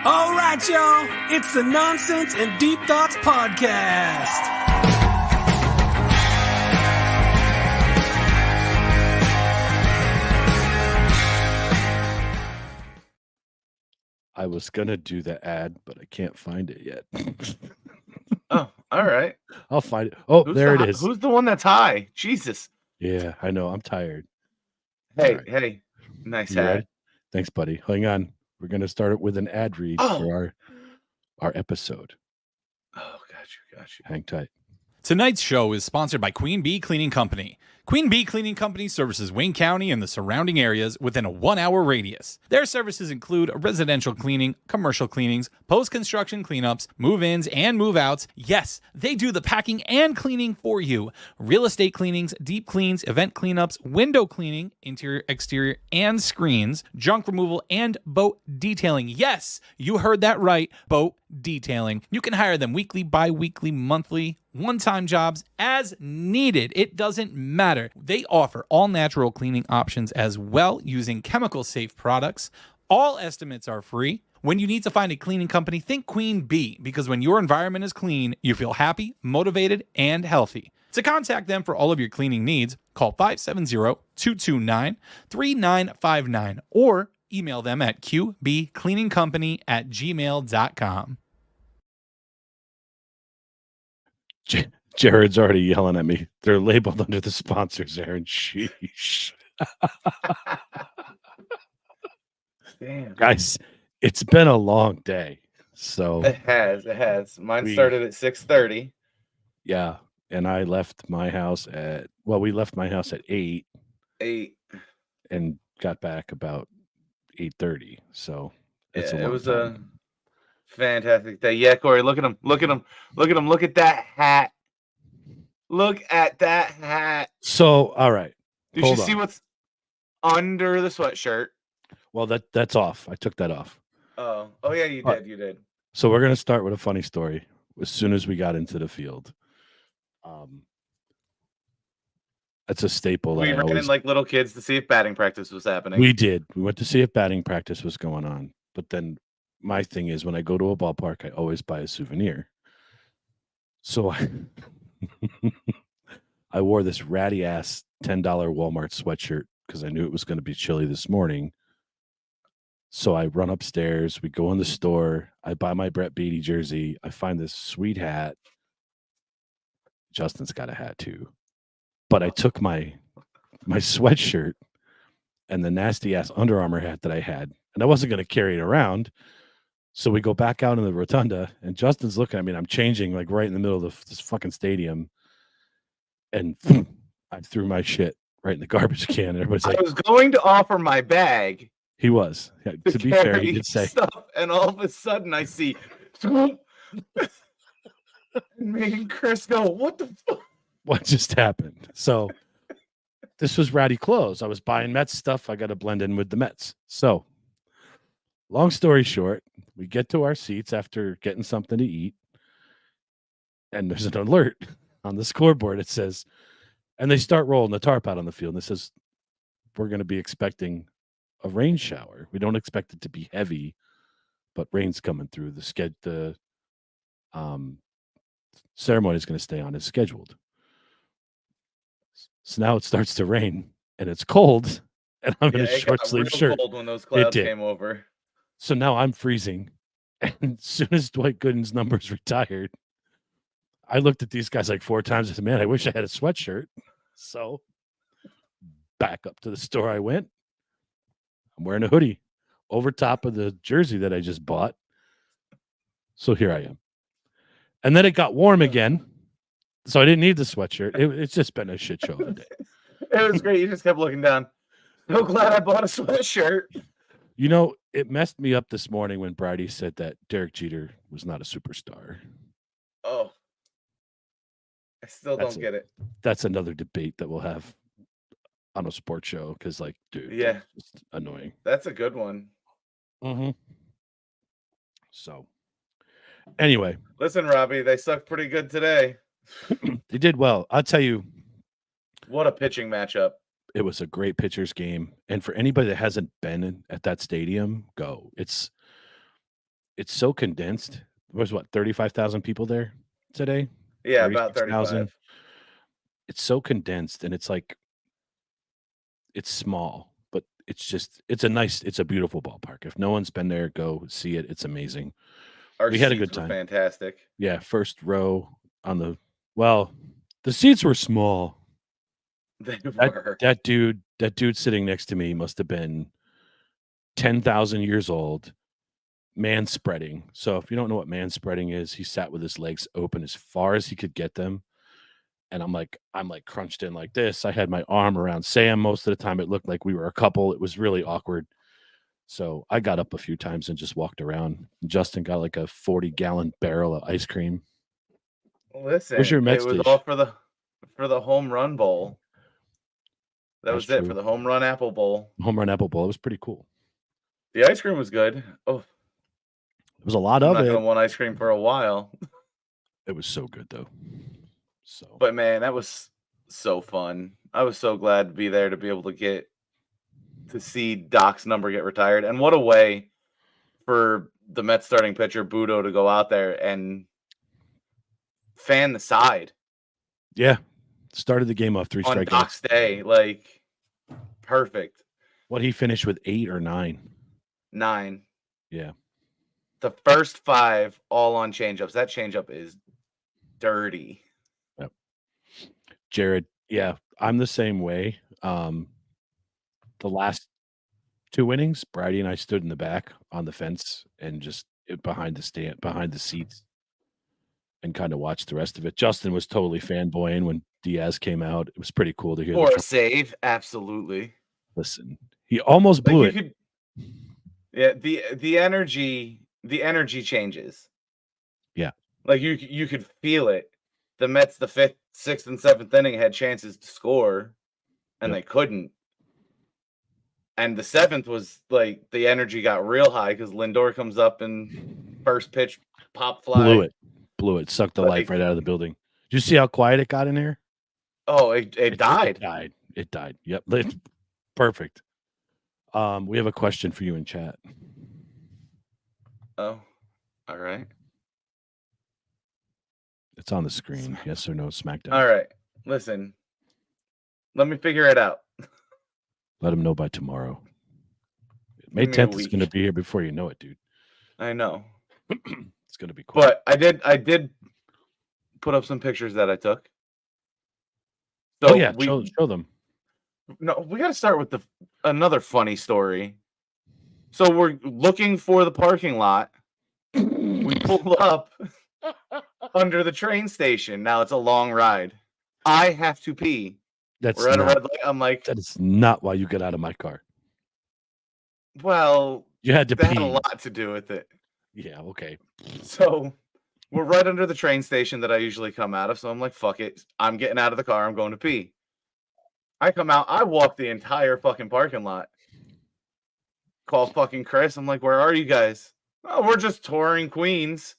All right, y'all. It's the Nonsense and Deep Thoughts Podcast. I was going to do the ad, but I can't find it yet. Oh, all right. I'll find it. Oh, there it is. Who's the one that's high? Jesus. Yeah, I know. I'm tired. Hey, right. hey. Nice You hat. ready? Thanks, buddy. Hang on. We're going to start it with an ad read for our episode. Oh, got you. Hang tight. Tonight's show is sponsored by Queen Bee Cleaning Company. Queen Bee Cleaning Company services Wayne County and the surrounding areas within a 1-hour radius. Their services include residential cleaning, commercial cleanings, post-construction cleanups, move-ins and move-outs. Yes, they do the packing and cleaning for you. Real estate cleanings, deep cleans, event cleanups, window cleaning, interior, exterior, and screens, junk removal, and boat detailing. Yes, you heard that right, boat detailing. You can hire them weekly, bi-weekly, monthly, one-time jobs as needed. It doesn't matter. They offer all natural cleaning options as well using chemical-safe products. All estimates are free. When you need to find a cleaning company, think Queen Bee, because when your environment is clean, you feel happy, motivated, and healthy. To contact them for all of your cleaning needs, call 570-229-3959 or email them at qbcleaningcompany@gmail.com. Jared's already yelling at me. They're labeled under the sponsors, Aaron. Sheesh. Damn. Guys, it's been a long day. So It has. Mine started at 6:30. Yeah. And I left my house we left my house at 8. 8. And got back about 8:30. So it was a fantastic day. Yeah, Corey, look at him. Look at that hat. Look at that hat. So, all right. Did you see what's under the sweatshirt? Well, that's off. I took that off. Oh yeah, you did. You did. So we're gonna start with a funny story as soon as we got into the field. That's a staple. We ran in like little kids to see if batting practice was happening. We did. We went to see if batting practice was going on. But then my thing is when I go to a ballpark, I always buy a souvenir. So I wore this ratty ass $10 Walmart sweatshirt because I knew it was going to be chilly this morning. So I run upstairs. We go in the store. I buy my Brett Beatty jersey. I find this sweet hat. Justin's got a hat too. But I took my sweatshirt and the nasty ass Under Armour hat that I had, and I wasn't going to carry it around. So we go back out in the rotunda, and Justin's looking at me, and I'm changing like right in the middle of this fucking stadium. And I threw my shit right in the garbage can. And everybody's like, I was going to offer my bag. He was. Yeah, to be fair, he did say stuff, and all of a sudden I see me and Chris go, what the fuck? What just happened? So this was ratty clothes. I was buying Mets stuff. I got to blend in with the Mets. So long story short, we get to our seats after getting something to eat. And there's an alert on the scoreboard. It says, and they start rolling the tarp out on the field. And it says, we're going to be expecting a rain shower. We don't expect it to be heavy, but rain's coming through. The ceremony is going to stay on as scheduled. So now it starts to rain and it's cold, and I'm in a short sleeve shirt. Cold when those clouds came over. So now I'm freezing. And as soon as Dwight Gooden's numbers retired, I looked at these guys like 4 times and said, man, I wish I had a sweatshirt. So back up to the store I went. I'm wearing a hoodie over top of the jersey that I just bought. So here I am. And then it got warm again. So I didn't need the sweatshirt. It's just been a shit show today. It was great. You just kept looking down. So glad I bought a sweatshirt. You know, it messed me up this morning when Brady said that Derek Jeter was not a superstar. Oh. I still don't get it. That's another debate that we'll have on a sports show because, like, dude, yeah, it's just annoying. That's a good one. Mm-hmm. So, anyway. Listen, Robbie, they sucked pretty good today. They did well. I'll tell you. What a pitching matchup. It was a great pitcher's game. And for anybody that hasn't been at that stadium, go. It's it's so condensed. There was what 35,000 people there today? Yeah, about 36,000. 35. It's so condensed, and it's like it's small, but it's a beautiful ballpark. If no one's been there, go see it. It's amazing. Our We had a seats good were time. fantastic. Yeah, first row on the seats were small. They were. That dude sitting next to me must have been 10,000 years old, man spreading. So if you don't know what man spreading is, he sat with his legs open as far as he could get them. And I'm like crunched in like this. I had my arm around Sam most of the time. It looked like we were a couple. It was really awkward. So I got up a few times and just walked around. Justin got like a 40-gallon barrel of ice cream. Listen, Where's your it Mets was dish? all for the home run bowl. That That's was it true. for the home run apple bowl. Home run apple bowl. It was pretty cool. The ice cream was good. Oh, There was a lot I'm of not it. gonna want ice cream for a while. It was so good though. So But man, that was so fun. I was so glad to be there to be able to get to see Doc's number get retired. And what a way for the Mets starting pitcher Budo to go out there and fan the side yeah, started the game off 3 on strikeouts. Doc's day. Like perfect. What he finished with 8 or 9. 9. Yeah. The first 5 all on changeups. That changeup is dirty. Yep. Jared, yeah, I'm the same way. The last 2 innings, Brady and I stood in the back on the fence and just behind the seats and kind of watched the rest of it. Justin was totally fanboying when Diaz came out. It was pretty cool to hear. For a save, absolutely. Listen, he almost blew it. Yeah, the energy changes. Yeah. Like you could feel it. The Mets, the 5th, 6th, and 7th inning had chances to score, and they couldn't. And the 7th was like the energy got real high because Lindor comes up and first pitch pop fly. Blew it, sucked the life right out of the building. Did you see how quiet it got in here? Oh, it died. It died. Yep. Perfect. We have a question for you in chat. Oh, all right. It's on the screen. Yes or no, SmackDown. All right. Listen, let me figure it out. Let him know by tomorrow. May 10th is going to be here before you know it, dude. I know. It's going to be cool. But I did put up some pictures that I took. So show them. No, we got to start with another funny story. So we're looking for the parking lot. We pull up under the train station. Now it's a long ride. I have to pee. We're at a red light. I'm like, that is not why you get out of my car. Well, you had to pee. That had a lot to do with it. Yeah, okay. So we're right under the train station that I usually come out of. So I'm like, fuck it. I'm getting out of the car. I'm going to pee. I come out. I walk the entire fucking parking lot. Call fucking Chris. I'm like, where are you guys? Oh, we're just touring Queens.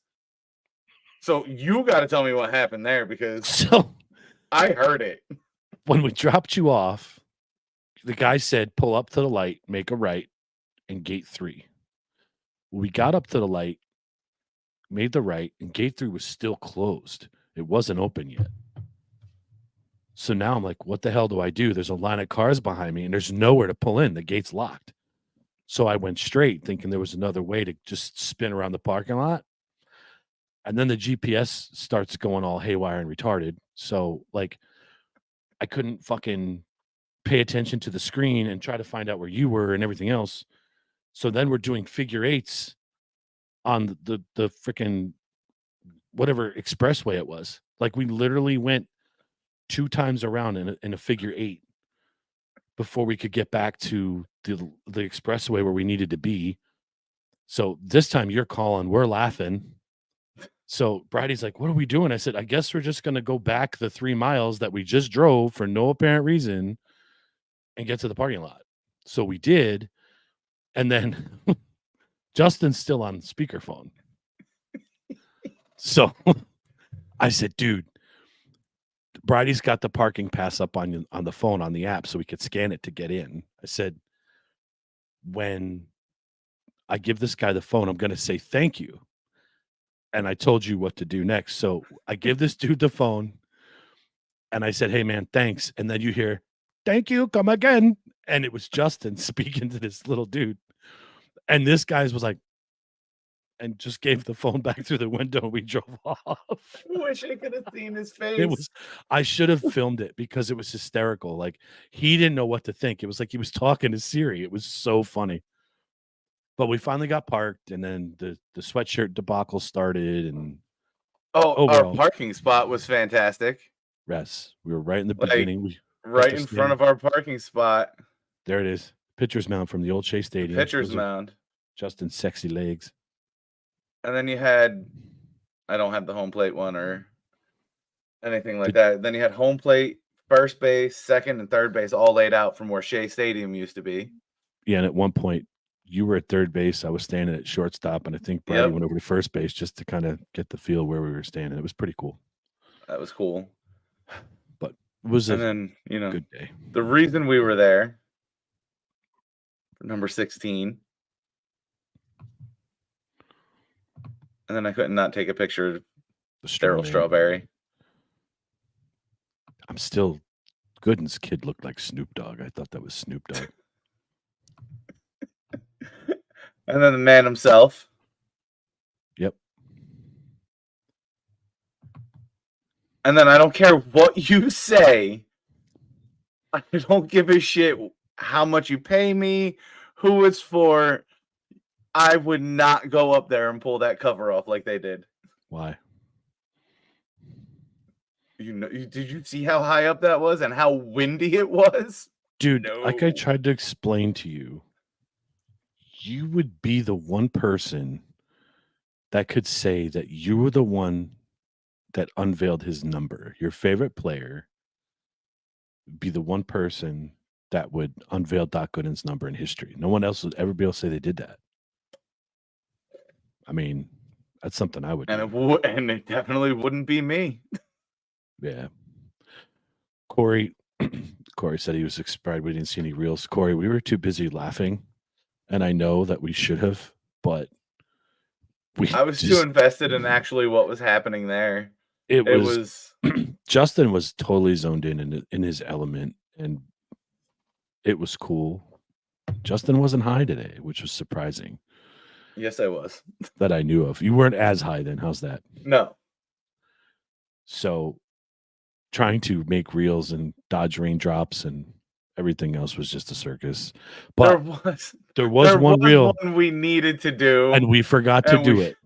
So you got to tell me what happened there because I heard it. When we dropped you off, the guy said, pull up to the light, make a right, and gate 3. We got up to the light, made the right, and gate 3 was still closed. It wasn't open yet. So now I'm like, what the hell do I do? There's a line of cars behind me, and there's nowhere to pull in. The gate's locked. So I went straight, thinking there was another way to just spin around the parking lot. And then the GPS starts going all haywire and retarded. So, like, I couldn't fucking pay attention to the screen and try to find out where you were and everything else. So then we're doing figure eights on the freaking whatever expressway it was. Like, we literally went 2 times around in a figure 8 before we could get back to the expressway where we needed to be. So this time you're calling, we're laughing. So Brady's like, what are we doing? I said, I guess we're just going to go back the 3 miles that we just drove for no apparent reason and get to the parking lot. So we did. And then Justin's still on speakerphone. So I said, dude, Brady's got the parking pass up on the phone on the app so we could scan it to get in. I said, when I give this guy the phone. I'm going to say thank you. And I told you what to do next. So I give this dude the phone and I said, hey, man, thanks. And then you hear, thank you, come again. And it was Justin speaking to this little dude. And this guy's was like, and just gave the phone back through the window and we drove off. I wish I could have seen his face. It was, I should have filmed it because it was hysterical. Like he didn't know what to think. It was like he was talking to Siri. It was so funny. But we finally got parked and then the sweatshirt debacle started and our parking spot was fantastic. Yes, we were right in the Like, beginning. Right in front of our parking spot. There it is. Pitcher's mound from the old Shea Stadium. Pitcher's mound. Justin's sexy legs. And then you had, I don't have the home plate one or anything like that. Then you had home plate, first base, second, and third base all laid out from where Shea Stadium used to be. Yeah, and at one point, you were at third base. I was standing at shortstop, and I think Brady went over to first base just to kind of get the feel where we were standing. It was pretty cool. That was cool. But it was good day. The reason we were there for number 16, and then I couldn't not take a picture of Daryl Strawberry. I'm still, Gooden's kid looked like Snoop Dogg. I thought that was Snoop Dogg. And then the man himself. Yep. And then I don't care what you say. I don't give a shit how much you pay me, who it's for. I would not go up there and pull that cover off like they did. Why? Did you see how high up that was and how windy it was? Dude, like I tried to explain to you, you would be the one person that could say that you were the one that unveiled his number. Your favorite player would be the one person that would unveil Doc Gooden's number in history. No one else would ever be able to say they did that. I mean, that's something I would do. And it definitely wouldn't be me. Yeah. Corey said he was surprised we didn't see any reels. Corey, we were too busy laughing. And I know that we should have, but I was too invested in actually what was happening there. It was Justin was totally zoned in his element, and it was cool. Justin wasn't high today, which was surprising. Yes, I was. That I knew of. You weren't as high then. How's that? No. So trying to make reels and dodge raindrops and everything else was just a circus. But there was one reel we needed to do, and we forgot to do it.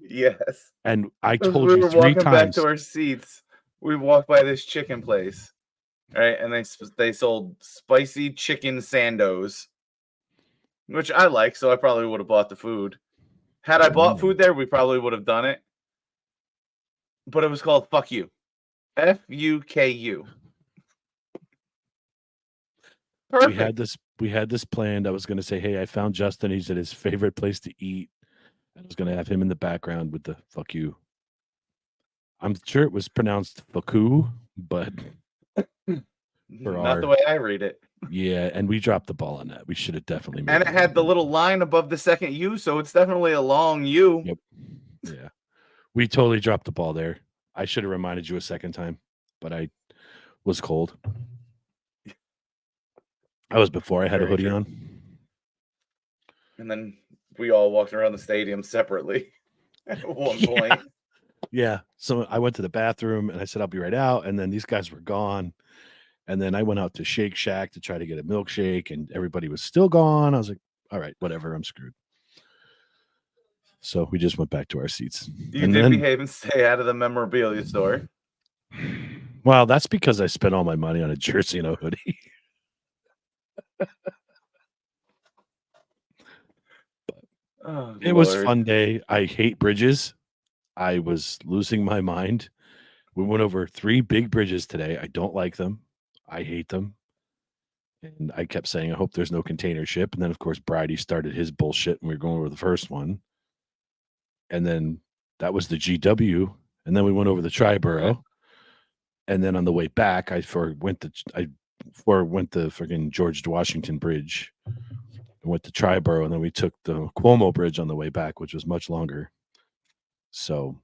Yes. And I told you 3 times. Back to our seats. We walked by this chicken place, right? And they sold spicy chicken sandos, which I like, so I probably would have bought the food. Had I bought food there, we probably would have done it. But it was called Fuck You. Fuku. Perfect. We had this planned. I was going to say, hey, I found Justin. He's at his favorite place to eat. I was going to have him in the background with the fuck you. I'm sure it was pronounced Faku, but not the way I read it. Yeah, and we dropped the ball on that. We should have definitely made and it had the little line above the second U, so it's definitely a long U. Yep. Yeah. We totally dropped the ball there. I should have reminded you a second time, but I was cold. I was before I had a hoodie on. And then we all walked around the stadium separately at one point. Yeah. So I went to the bathroom and I said, I'll be right out. And then these guys were gone. And then I went out to Shake Shack to try to get a milkshake and everybody was still gone. I was like, all right, whatever, I'm screwed. So we just went back to our seats. You did behave and stay out of the memorabilia store. Well, that's because I spent all my money on a jersey and a hoodie. It was a fun day. I hate bridges. I was losing my mind. We went over 3 big bridges today. I don't like them. I hate them. And I kept saying, I hope there's no container ship. And then, of course, Brady started his bullshit and we were going over the first one. And then that was the GW. And then we went over the Triborough. And then on the way back, I went the freaking George Washington Bridge. I went to Triborough, and then we took the Cuomo Bridge on the way back, which was much longer. So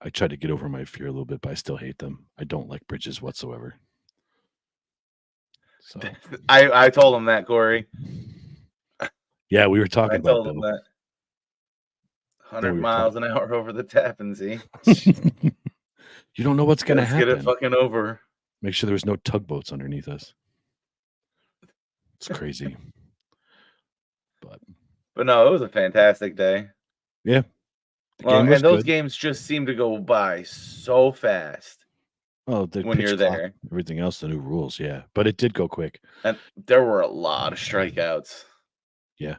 I tried to get over my fear a little bit, but I still hate them. I don't like bridges whatsoever. So I told him that, Corey. yeah, we were talking I about told him that. 100 were miles an hour over the Tappan Zee. You don't know what's going to Let's happen. get it fucking over. Make sure there was no tugboats underneath us. It's crazy. But no, it was a fantastic day. Yeah. Well, and those games just seem to go by so fast. Oh, the when you're there. Everything else, the new rules, yeah. But it did go quick. And there were a lot of strikeouts. Yeah.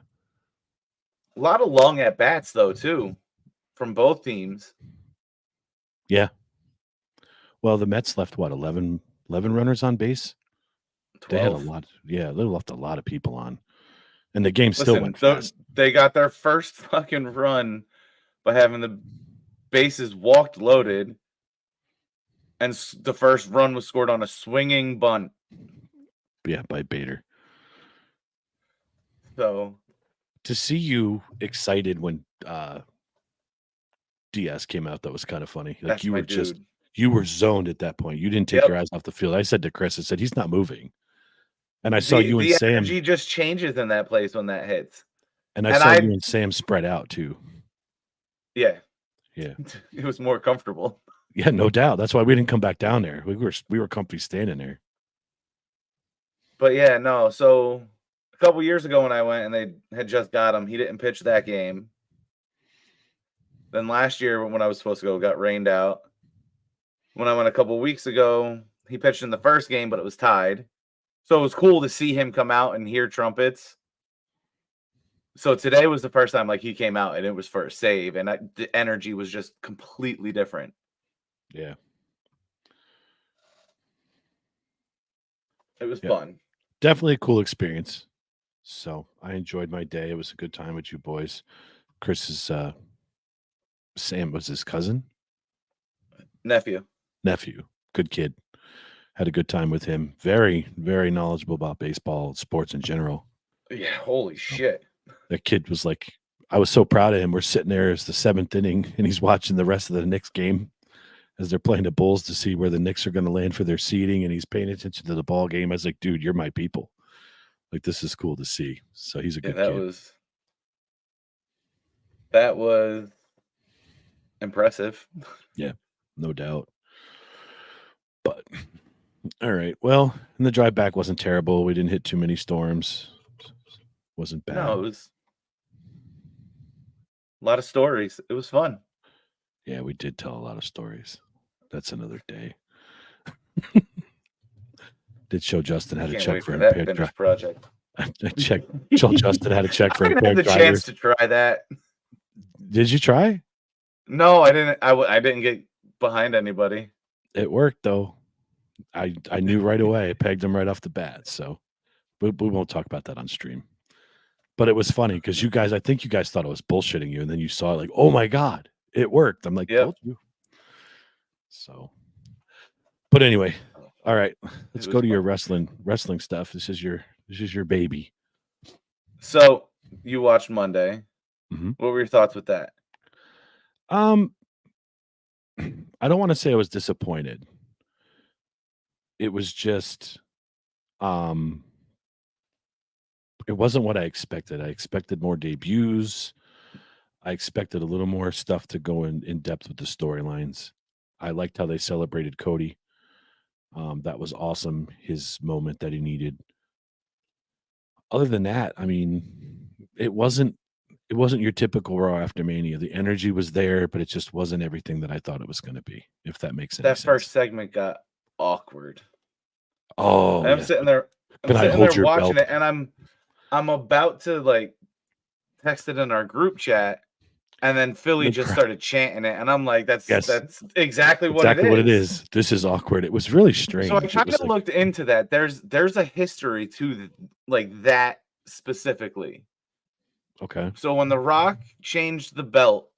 A lot of long at bats, though, too, from both teams. Yeah. Well, the Mets left, 11 runners on base? 12. They had a lot. Yeah, they left a lot of people on. And the game still went fast. They got their first fucking run by having the bases walked loaded, and the first run was scored on a swinging bunt. Yeah, by Bader. So to see you excited when Diaz came out, that was kind of funny. Like you were zoned at that point. You didn't take your eyes off the field. I said to Chris, I said, he's not moving. And I saw you and Sam. The energy just changes in that place when that hits. And I saw you and Sam spread out too. Yeah. Yeah. It was more comfortable. Yeah, no doubt. That's why we didn't come back down there. We were comfy standing there. But yeah, no. So a couple years ago when I went and they had just got him, he didn't pitch that game. Then last year when I was supposed to go, got rained out. When I went a couple weeks ago, he pitched in the first game, but it was tied. So it was cool to see him come out and hear trumpets. So today was the first time like he came out and it was for a save, and the energy was just completely different. Yeah. It was fun. Definitely a cool experience. So I enjoyed my day. It was a good time with you boys. Chris's Sam was his cousin? Nephew. Good kid. Had a good time with him. Very, very knowledgeable about baseball, sports in general. Yeah, holy shit. That kid was like, I was so proud of him. We're sitting there as the 7th inning, and he's watching the rest of the Knicks game as they're playing the Bulls to see where the Knicks are going to land for their seeding, and he's paying attention to the ball game. I was like, dude, you're my people. Like, this is cool to see. So he's a good kid. That was impressive. Yeah, no doubt. But all right. Well, and the drive back wasn't terrible. We didn't hit too many storms. Wasn't bad. No, it was a lot of stories. It was fun. Yeah, we did tell a lot of stories. That's another day. Did show Justin how to check for impaired driver project. I checked. Show Justin how to check for impaired drivers. I had the chance to try that. Did you try? No, I didn't. I didn't get behind anybody. It worked though. I knew right away. I pegged him right off the bat. So we won't talk about that on stream. But it was funny because I think you guys thought I was bullshitting you, and then you saw it like, oh my God, it worked. I'm like, told you. So, but anyway, all right, let's go to your wrestling stuff. This is your baby. So you watched Monday. Mm-hmm. What were your thoughts with that? I don't want to say I was disappointed. It was just, it wasn't what I expected. I expected more debuts. I expected a little more stuff to go in depth with the storylines. I liked how they celebrated Cody. That was awesome. His moment that he needed. Other than that, I mean, it wasn't your typical Raw after Mania. The energy was there, but it just wasn't everything that I thought it was going to be, if that makes any sense. That first segment got awkward. Oh, and I'm sitting there watching it, and I'm about to like text it in our group chat, and then Philly just started chanting it, and I'm like, that's exactly what it is. This is awkward. It was really strange. So I kind of looked into that. There's a history to that specifically. Okay. So when The Rock changed the belt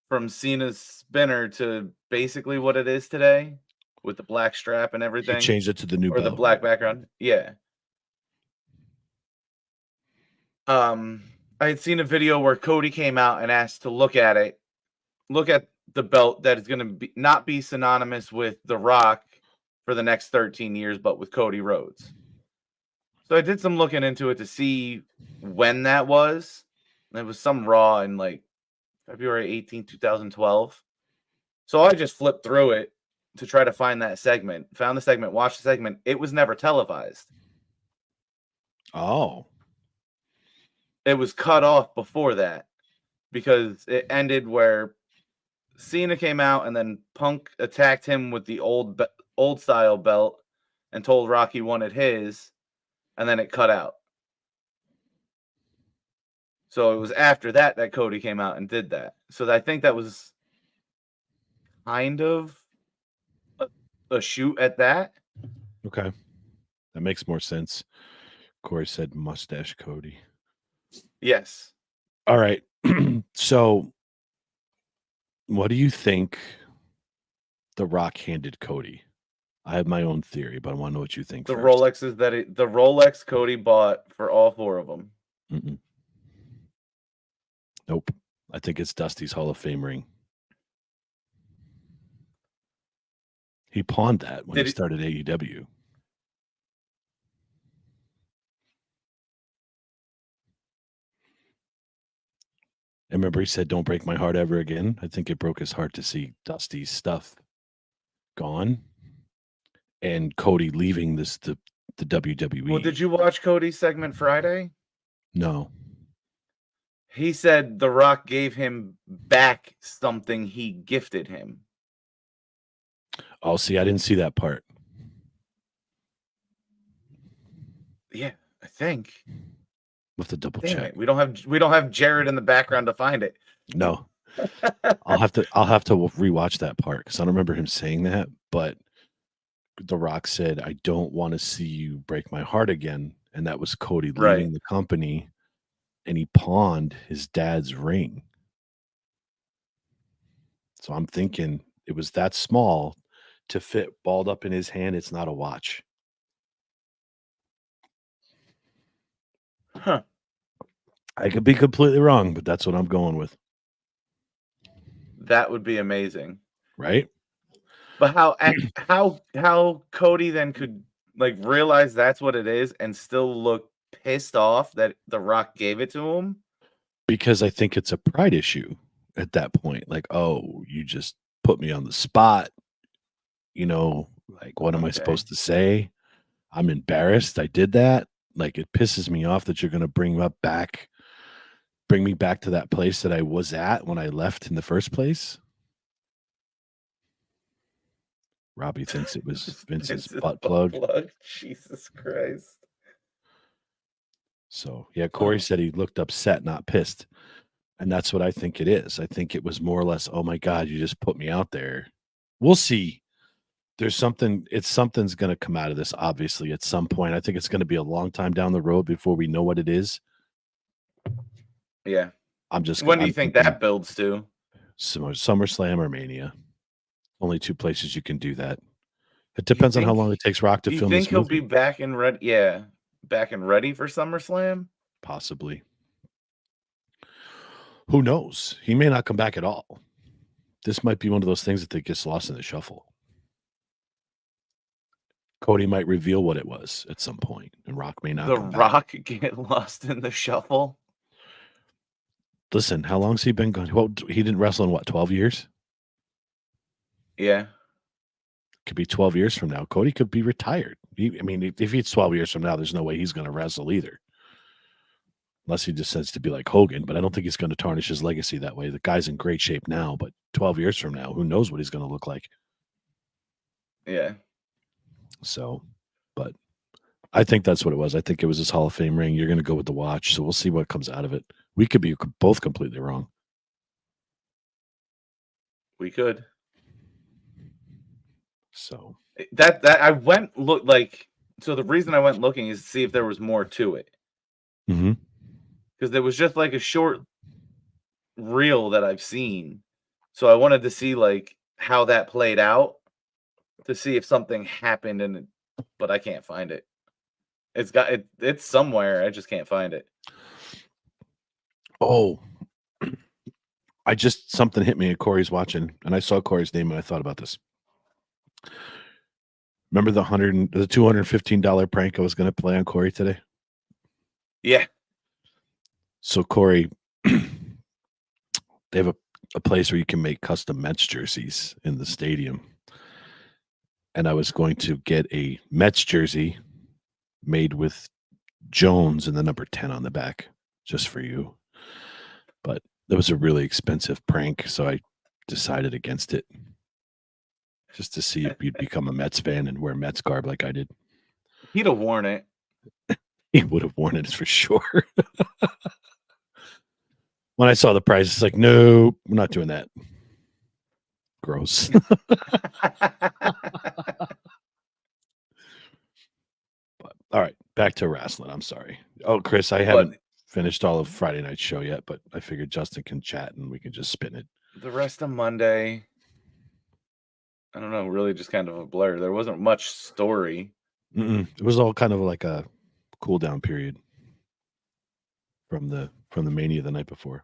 from Cena's spinner to basically what it is today, with the black strap and everything, he changed it to the new belt. Or the black background. Yeah. I had seen a video where Cody came out and asked to look at it, look at the belt that is going to be not be synonymous with The Rock for the next 13 years, but with Cody Rhodes. So I did some looking into it to see when that was. It was some Raw in like February 18, 2012. So I just flipped through it to try to find that segment. Found the segment, watched the segment. It was never televised. Oh. It was cut off before that because it ended where Cena came out and then Punk attacked him with the old style belt and told Rock he wanted his, and then it cut out. So it was after that that Cody came out and did that. So I think that was kind of a shoot at that. Okay. That makes more sense. Corey said mustache Cody. Yes. All right. So what do you think The Rock handed Cody? I have my own theory, but I want to know what you think. The first. Rolexes the Rolex Cody bought for all four of them. Mm-mm. Nope. I think it's Dusty's Hall of Fame ring. He pawned that when he started AEW. And remember he said, "Don't break my heart ever again." I think it broke his heart to see Dusty's stuff gone and Cody leaving the WWE. Well, did you watch Cody's segment Friday? No. He said The Rock gave him back something he gifted him. Oh, see, I didn't see that part. Yeah, I think. We'll have to double Damn check. it. We don't have Jared in the background to find it. No. I'll have to rewatch that part because I don't remember him saying that, but The Rock said, "I don't want to see you break my heart again." And that was Cody leaving the company, and he pawned his dad's ring. So I'm thinking it was that small to fit balled up in his hand. It's not a watch. Huh. I could be completely wrong, but that's what I'm going with. That would be amazing. Right? But how Cody then could like realize that's what it is and still look pissed off that The Rock gave it to him? Because I think it's a pride issue at that point. Like, oh, you just put me on the spot. You know, like, what am I supposed to say? I'm embarrassed I did that. Like, it pisses me off that you're going to bring me back to that place that I was at when I left in the first place. Robbie thinks it was Vince's butt plug. Jesus Christ. So, yeah, Corey said he looked upset, not pissed. And that's what I think it is. I think it was more or less, oh my God, you just put me out there. We'll see. Something's going to come out of this, obviously, at some point. I think it's going to be a long time down the road before we know what it is. Yeah. When do you think that builds to? SummerSlam or Mania. Only two places you can do that. It depends on how long it takes Rock to film this movie. You think he'll be back and ready? Yeah. Back and ready for SummerSlam? Possibly. Who knows? He may not come back at all. This might be one of those things that gets lost in the shuffle. Cody might reveal what it was at some point, and Rock may not. The Rock get lost in the shuffle. Listen, how long's he been gone? Well, he didn't wrestle in what, 12 years? Yeah. Could be 12 years from now. Cody could be retired. If it's 12 years from now, there's no way he's going to wrestle either. Unless he decides to be like Hogan, but I don't think he's going to tarnish his legacy that way. The guy's in great shape now, but 12 years from now, who knows what he's going to look like? Yeah. So, but I think that's what it was. I think it was his Hall of Fame ring. You're going to go with the watch, so we'll see what comes out of it. We could be both completely wrong. We could. So that I went look like. So the reason I went looking is to see if there was more to it. Mm-hmm. Because there was just like a short reel that I've seen. So I wanted to see like how that played out to see if something happened in it, but I can't find it. It's somewhere. I just can't find it. Oh, something hit me and Corey's watching, and I saw Corey's name and I thought about this. Remember the $215 prank I was going to play on Corey today? Yeah. So Corey, they have a place where you can make custom Mets jerseys in the stadium. And I was going to get a Mets jersey made with Jones and the number 10 on the back just for you. But that was a really expensive prank, so I decided against it. Just to see if you'd become a Mets fan and wear Mets garb like I did. He'd have worn it. He would have worn it for sure. When I saw the price, it's like, no, we're not doing that. Gross. But, all right, back to wrestling. I'm sorry. Oh, Chris, I haven't finished all of Friday night's show yet, but I figured Justin can chat and we can just spin it. The rest of Monday, I don't know, really just kind of a blur. There wasn't much story. It was all kind of like a cool down period from the Mania the night before.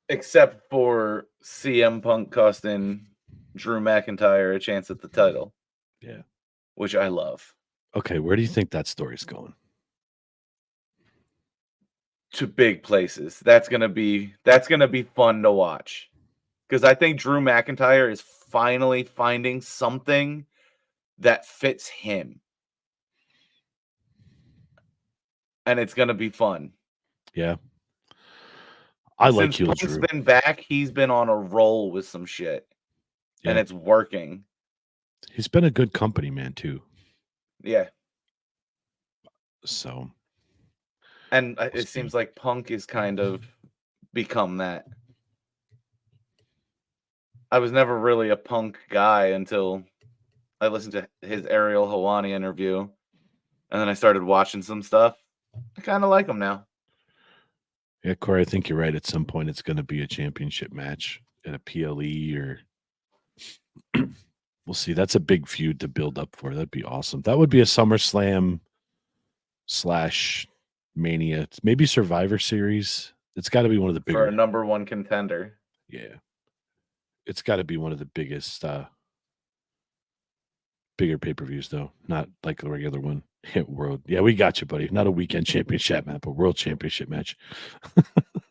Except for CM Punk costing Drew McIntyre a chance at the title. Yeah. Which I love. Okay, where do you think that story's going? To big places. That's gonna be fun to watch. Because I think Drew McIntyre is finally finding something that fits him. And it's gonna be fun. Yeah. I like Since Punk's been back, he's been on a roll with some shit. Yeah. And it's working. He's been a good company man too. Yeah. So. And it seems like Punk is kind of become that. I was never really a Punk guy until I listened to his Ariel Helwani interview. And then I started watching some stuff. I kind of like him now. Yeah, Corey, I think you're right. At some point, it's going to be a championship match at a PLE or we'll see. That's a big feud to build up for. That'd be awesome. That would be a SummerSlam / Mania, maybe Survivor Series. It's got to be one of the bigger. For a number one contender. Yeah. It's got to be one of the biggest, bigger pay-per-views, though. Not like the regular one. World. Yeah, we got you, buddy. Not a weekend championship match, but world championship match.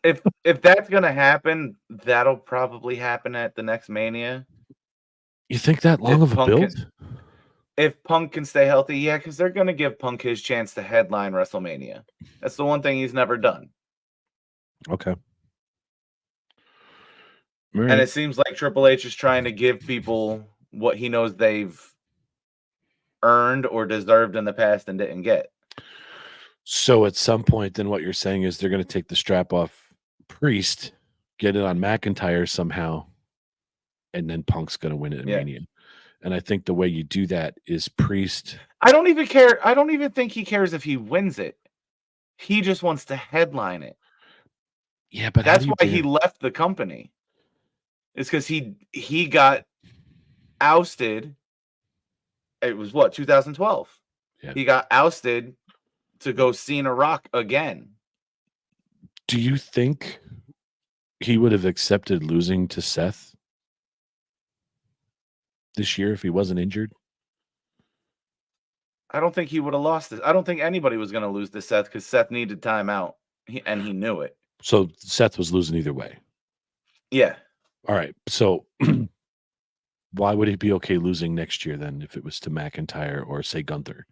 If that's gonna happen, that'll probably happen at the next Mania. You think that long of a build? If Punk can stay healthy, yeah, because they're gonna give Punk his chance to headline WrestleMania. That's the one thing he's never done. Okay. Right. And it seems like Triple H is trying to give people what he knows they've earned or deserved in the past and didn't get. So at some point, then what you're saying is they're going to take the strap off Priest, get it on McIntyre somehow, and then Punk's going to win it in Mania. And I think the way you do that is Priest. I don't even care. I don't even think he cares if he wins it. He just wants to headline it. Yeah, but that's why he left the company. It's because he got ousted. It was 2012. Yeah. He got ousted to go Cena Rock again. Do you think he would have accepted losing to Seth this year if he wasn't injured? I don't think he would have lost this. I don't think anybody was going to lose to Seth because Seth needed time out, and he knew it. So Seth was losing either way. Yeah. All right. So why would he be okay losing next year then if it was to McIntyre or say Gunther?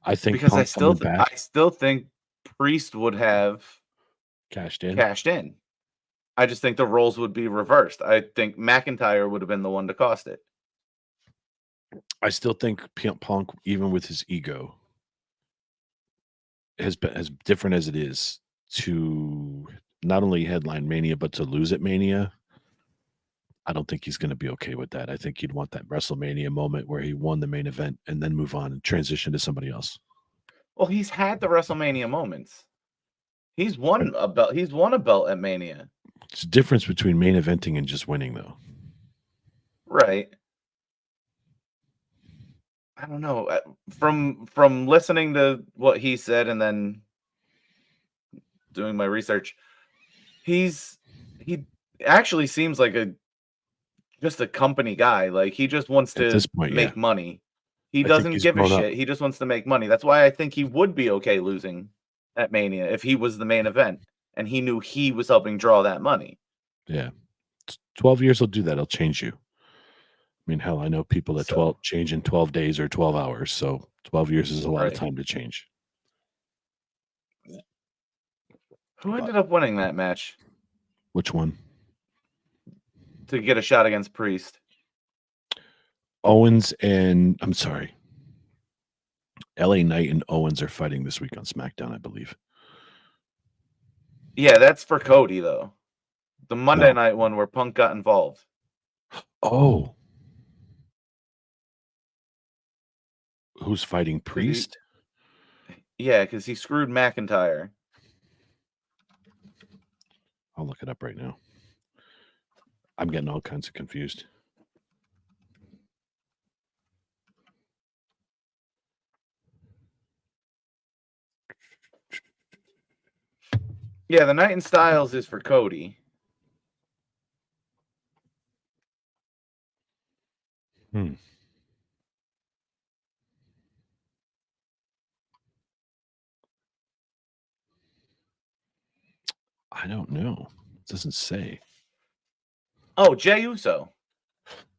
I think because I still think Priest would have cashed in. I just think the roles would be reversed. I think McIntyre would have been the one to cost it. I still think Punk, even with his ego, has been as different as it is to not only headline Mania but to lose at Mania. I don't think he's going to be okay with that. I think he'd want that WrestleMania moment where he won the main event and then move on and transition to somebody else. Well, he's had the WrestleMania moments. He's won a belt. He's won a belt at Mania. It's a difference between main eventing and just winning, though. Right. I don't know. From listening to what he said and then doing my research, he actually seems like just a company guy. Like he just wants At to this point, make money. He I think doesn't he's give a grown up. shit. He just wants to make money. That's why I think he would be okay losing at Mania if he was the main event and he knew he was helping draw that money. Yeah. 12 years will do that. It'll change you. I mean, hell, I know people that So- change in 12 days or 12 hours. So 12 years is a lot of Right. time to change. Who ended up winning that match Which one? to get a shot against Priest? Owens and I'm sorry. LA Knight and Owens are fighting this week on SmackDown, I believe. Yeah, that's for Cody though. The Monday No. night one where Punk got involved. Oh. Who's fighting Priest? Yeah, because he screwed McIntyre. I'll look it up right now. I'm getting all kinds of confused. Yeah, the Night in Styles is for Cody. I don't know. It doesn't say. Oh, Jey Uso.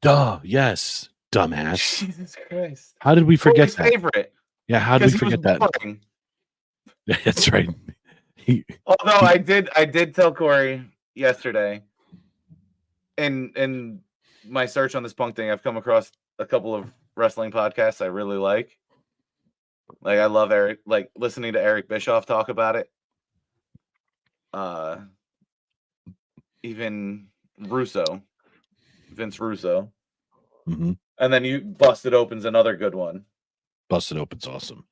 Duh. Yes. Dumbass. Jesus Christ. How did we forget Cody's that? favorite. Yeah, how did we 'Cause he was forget that? boring. That's right. Although I did tell Corey yesterday in my search on this Punk thing, I've come across a couple of wrestling podcasts I really like. Like I love Eric, like listening to Eric Bischoff talk about it. Even Vince Russo. Mhm. And then you Busted Open's another good one. Busted Open's awesome.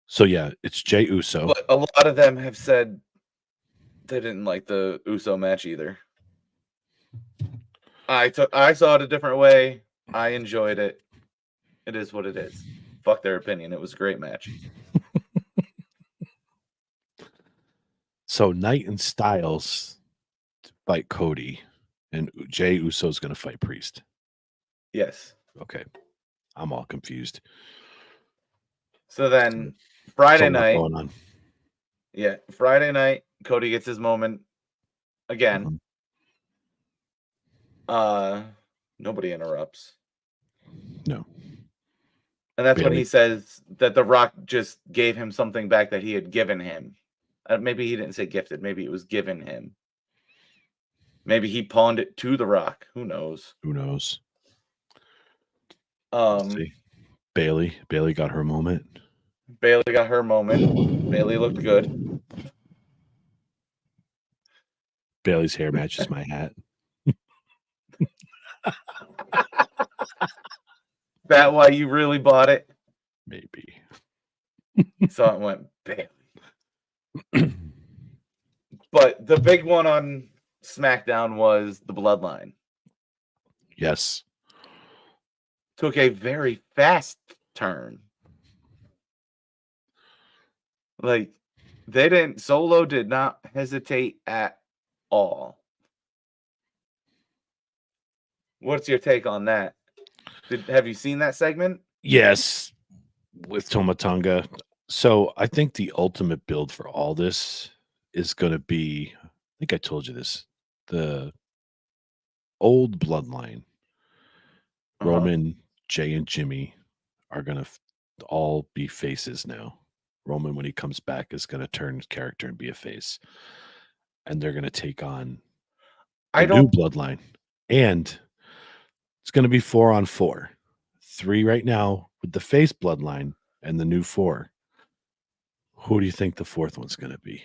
So yeah, it's Jey Uso. But a lot of them have said they didn't like the Uso match either. I saw it a different way. I enjoyed it. It is what it is. Fuck their opinion. It was a great match. So Knight and Styles fight Cody, and Jey Uso's going to fight Priest. Yes. Okay, I'm all confused. So then Friday So what's night. going on? Yeah, Friday night, Cody gets his moment again. Nobody interrupts. No. And that's when Barely. he says that The Rock just gave him something back that he had given him. Maybe he didn't say gifted. Maybe it was given him. Maybe he pawned it to The Rock. Who knows? Who knows? Let's see. Bailey got her moment. Bailey got her moment. Bailey looked good. Bailey's hair matches my hat. That why you really bought it? Maybe. So it went Bailey. But the big one on SmackDown was the Bloodline. Yes. Took a very fast turn. Like Solo did not hesitate at all. What's your take on that? Have you seen that segment? Yes, with Tomatonga. So I think the ultimate build for all this is going to be, I think I told you this, the old bloodline. Roman, Jay, and Jimmy are going to all be faces now. Roman, when he comes back, is going to turn his character and be a face. And they're going to take on the new bloodline. And it's going to be 4-on-4. 3 right now with the face bloodline and the new 4. Who do you think the 4th one's going to be?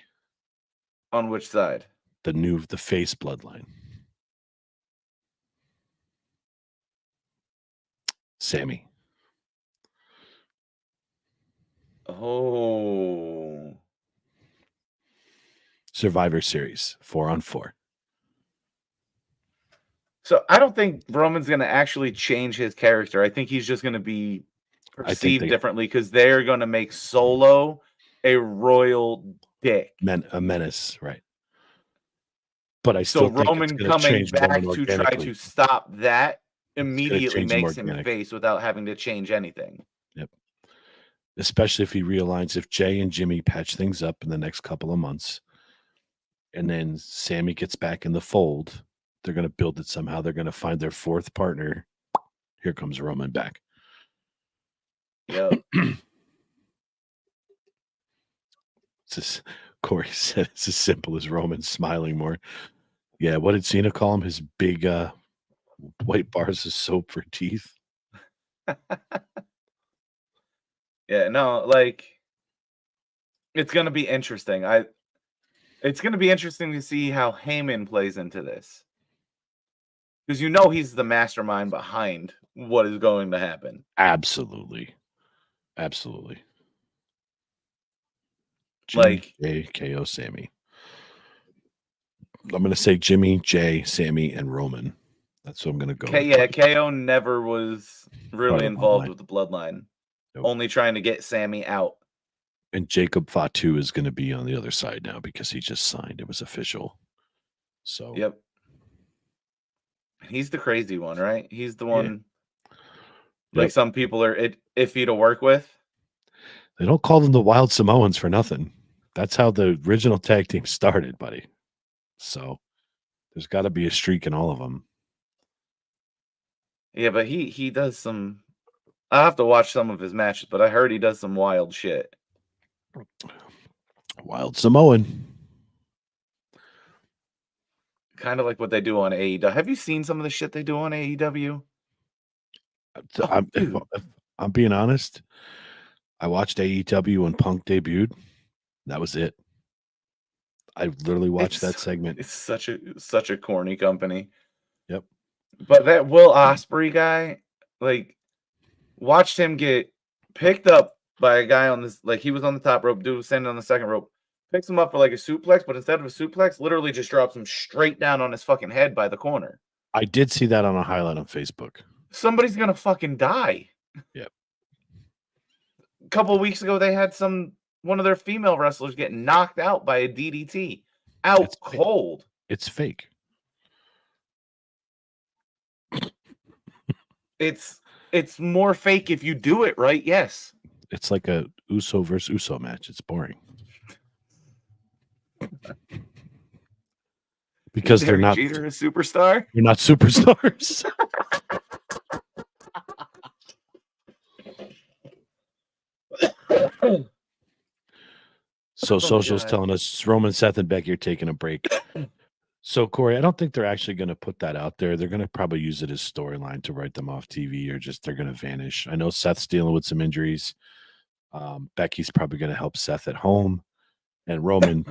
On which side? The face bloodline. Sammy. Oh. Survivor Series, 4-on-4. So I don't think Roman's going to actually change his character. I think he's just going to be perceived differently because they're going to make Solo a royal dick. A menace, right. but I So still think it's Roman going to coming change back Roman to try organically. to stop that gonna immediately change him makes him organic. face without having to change anything. Yep. Especially if he realigns, if Jay and Jimmy patch things up in the next couple of months, and then Sammy gets back in the fold, they're going to build it somehow. They're going to find their fourth partner. Here comes Roman back. Yep. It's just, Corey said it's as simple as Roman smiling more. Yeah, what did Cena call him? His big white bars of soap for teeth. Yeah, no, like it's gonna be interesting. It's gonna be interesting to see how Heyman plays into this. Because you know he's the mastermind behind what is going to happen. Absolutely. Absolutely. Like Jimmy, Jay, KO, Sammy. I'm going to say Jimmy, Jay, Sammy, and Roman. That's what I'm going to go with. yeah, KO never was really of the involved bloodline. with the bloodline. Nope. Only trying to get Sammy out. And Jacob Fatu is going to be on the other side now because he just signed. It was official. So Yep. He's the crazy one, right? He's the one like some people are iffy to work with. They don't call them the Wild Samoans for nothing. That's how the original tag team started, buddy. So there's got to be a streak in all of them. Yeah, but he does some. I have to watch some of his matches, but I heard he does some wild shit. Wild Samoan. Kind of like what they do on AEW. Have you seen some of the shit they do on AEW? If I'm being honest, I watched AEW when Punk debuted. That was it. I literally watched that segment. It's such a corny company. Yep. But that Will Ospreay guy, like, watched him get picked up by a guy on this, like he was on the top rope, dude was standing on the second rope, picks him up for like a suplex, but instead of a suplex, literally just drops him straight down on his fucking head by the corner. I did see that on a highlight on Facebook. Somebody's gonna fucking die. Yep. A couple of weeks ago, they had one of their female wrestlers get knocked out by a DDT. Out cold. It's fake. It's more fake if you do it right, yes. It's like a Uso versus Uso match. It's boring. Because they're not Jeter a superstar. You're not superstars. So Social's telling us Roman, Seth, and Becky are taking a break. So Corey, I don't think they're actually going to put that out there. They're going to probably use it as storyline to write them off TV, or just they're going to vanish. I know Seth's dealing with some injuries. Becky's probably going to help Seth at home, and Roman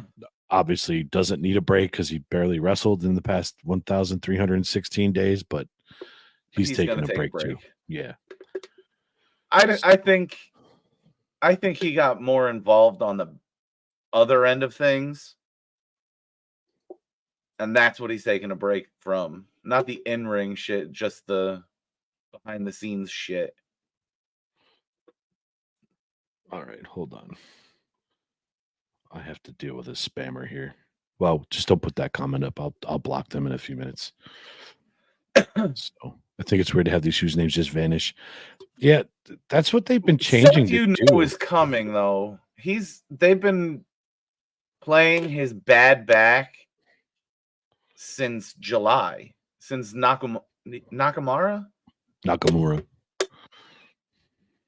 obviously doesn't need a break because he barely wrestled in the past 1,316 days, but he's taking a break too. Yeah, I think he got more involved on the other end of things, and that's what he's taking a break from. Not the in-ring shit, just the behind-the-scenes shit. All right, hold on. I have to deal with a spammer here. Well, just don't put that comment up. I'll block them in a few minutes. So I think it's weird to have these usernames just vanish. Yeah, that's what they've been changing. You know is coming though. They've been playing his bad back since July, since Nakamura.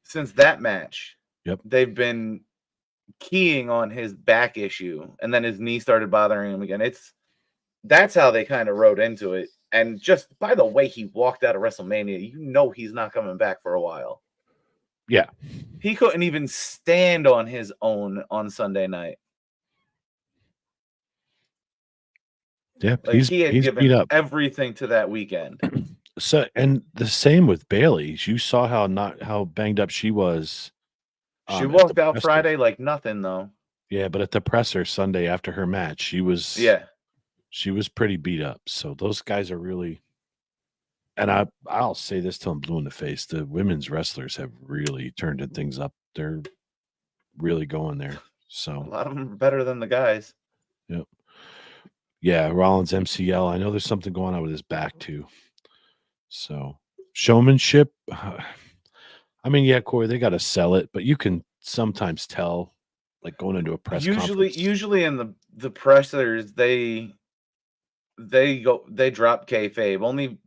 Since that match. Yep. They've been keying on his back issue, and then his knee started bothering him again. That's how they kind of wrote into it. And just by the way he walked out of WrestleMania, you know he's not coming back for a while. Yeah. He couldn't even stand on his own on Sunday night. Yeah, like he's given beat up everything to that weekend. So, and the same with Bailey. You saw how banged up she was. She walked out Friday like nothing, though. Yeah, but at the presser Sunday after her match, she was pretty beat up. So those guys are really, and I'll say this till I'm blue in the face: the women's wrestlers have really turned things up. They're really going there. So a lot of them are better than the guys. Yep. Yeah, Rollins MCL. I know there's something going on with his back too. So showmanship. I mean, yeah, Corey, they got to sell it, but you can sometimes tell, like going into a press conference. Usually in the pressers, they drop kayfabe. Only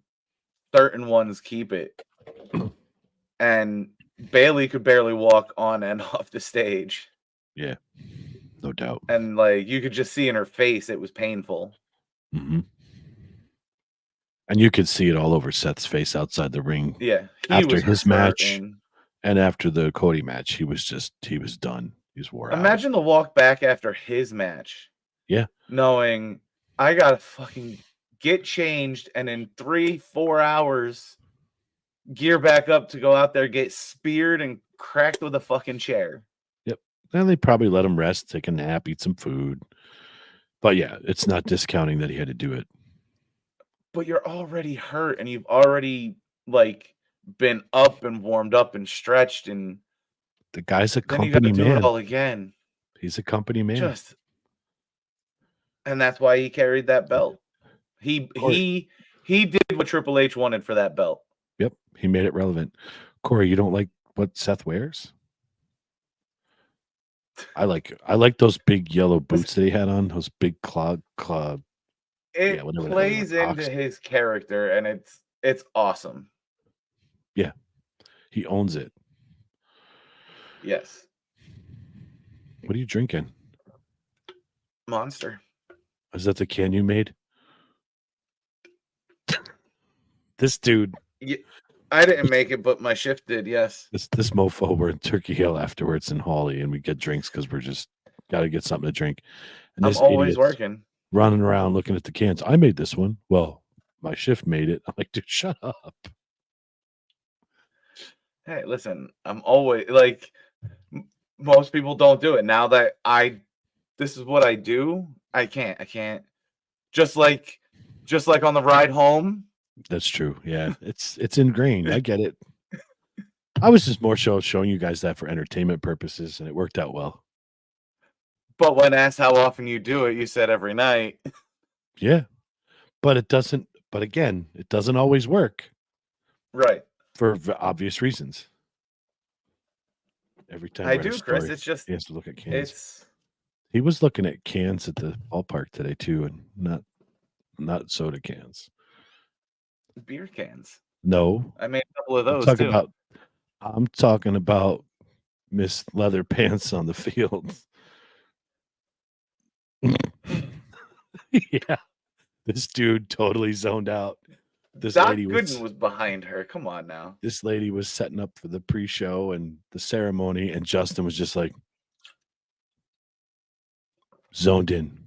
certain ones keep it. And Bailey could barely walk on and off the stage. Yeah, no doubt. And like you could just see in her face, it was painful. Mm-hmm. And you could see it all over Seth's face outside the ring. Yeah, after his match hurting. and after the Cody match, he was done. He was wore out. Imagine the walk back after his match. Yeah. Knowing I gotta fucking get changed and in 3-4 hours gear back up to go out there, get speared and cracked with a fucking chair. Yep. And they probably let him rest, take a nap, eat some food. But yeah, it's not discounting that he had to do it. But you're already hurt and you've already like been up and warmed up and stretched, and the guy's a then you company gotta do man. it all again. He's a company man. And that's why he carried that belt. He did what Triple H wanted for that belt. Yep, he made it relevant. Corey, you don't like what Seth wears? I like those big yellow boots that he had on. Those big clog. It plays into his character, and it's awesome. Yeah, he owns it. Yes. What are you drinking? Monster. Is that the can you made? This dude. Yeah, I didn't make it, but my shift did. Yes. This mofo. We're in Turkey Hill afterwards in Hawley, and we get drinks because we're just got to get something to drink. And I'm always working, running around looking at the cans. I made this one. Well, my shift made it. I'm like, dude, shut up. Hey, listen. I'm always like most people don't do it. Now that this is what I do. I can't. Just like on the ride home. That's true. Yeah, it's ingrained. I get it. I was just more showing you guys that for entertainment purposes, and it worked out well. But when asked how often you do it, you said every night. Yeah, but it doesn't. But again, it doesn't always work. Right. For obvious reasons. Every time I do, Chris. It's just he has to look at cans. He was looking at cans at the ballpark today too, and not soda cans. Beer cans. No, I made a couple of those too. I'm talking about Miss Leather Pants on the field. Yeah, this dude totally zoned out. This Doc lady Gooden was behind her. Come on now. This lady was setting up for the pre-show and the ceremony, and Justin was just like zoned in.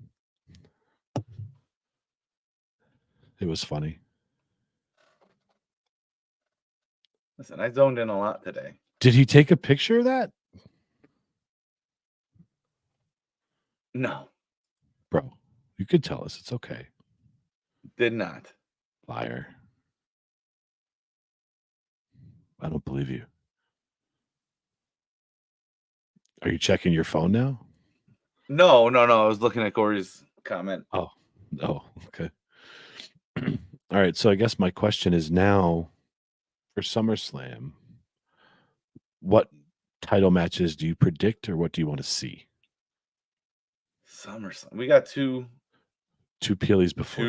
It was funny. Listen, I zoned in a lot today. Did he take a picture of that? No. Bro, you could tell us. It's okay. Did not. Liar. I don't believe you. Are you checking your phone now? No. I was looking at Corey's comment. Oh, okay. All right. So I guess my question is now for SummerSlam, what title matches do you predict, or what do you want to see? SummerSlam. We got two Peelies before.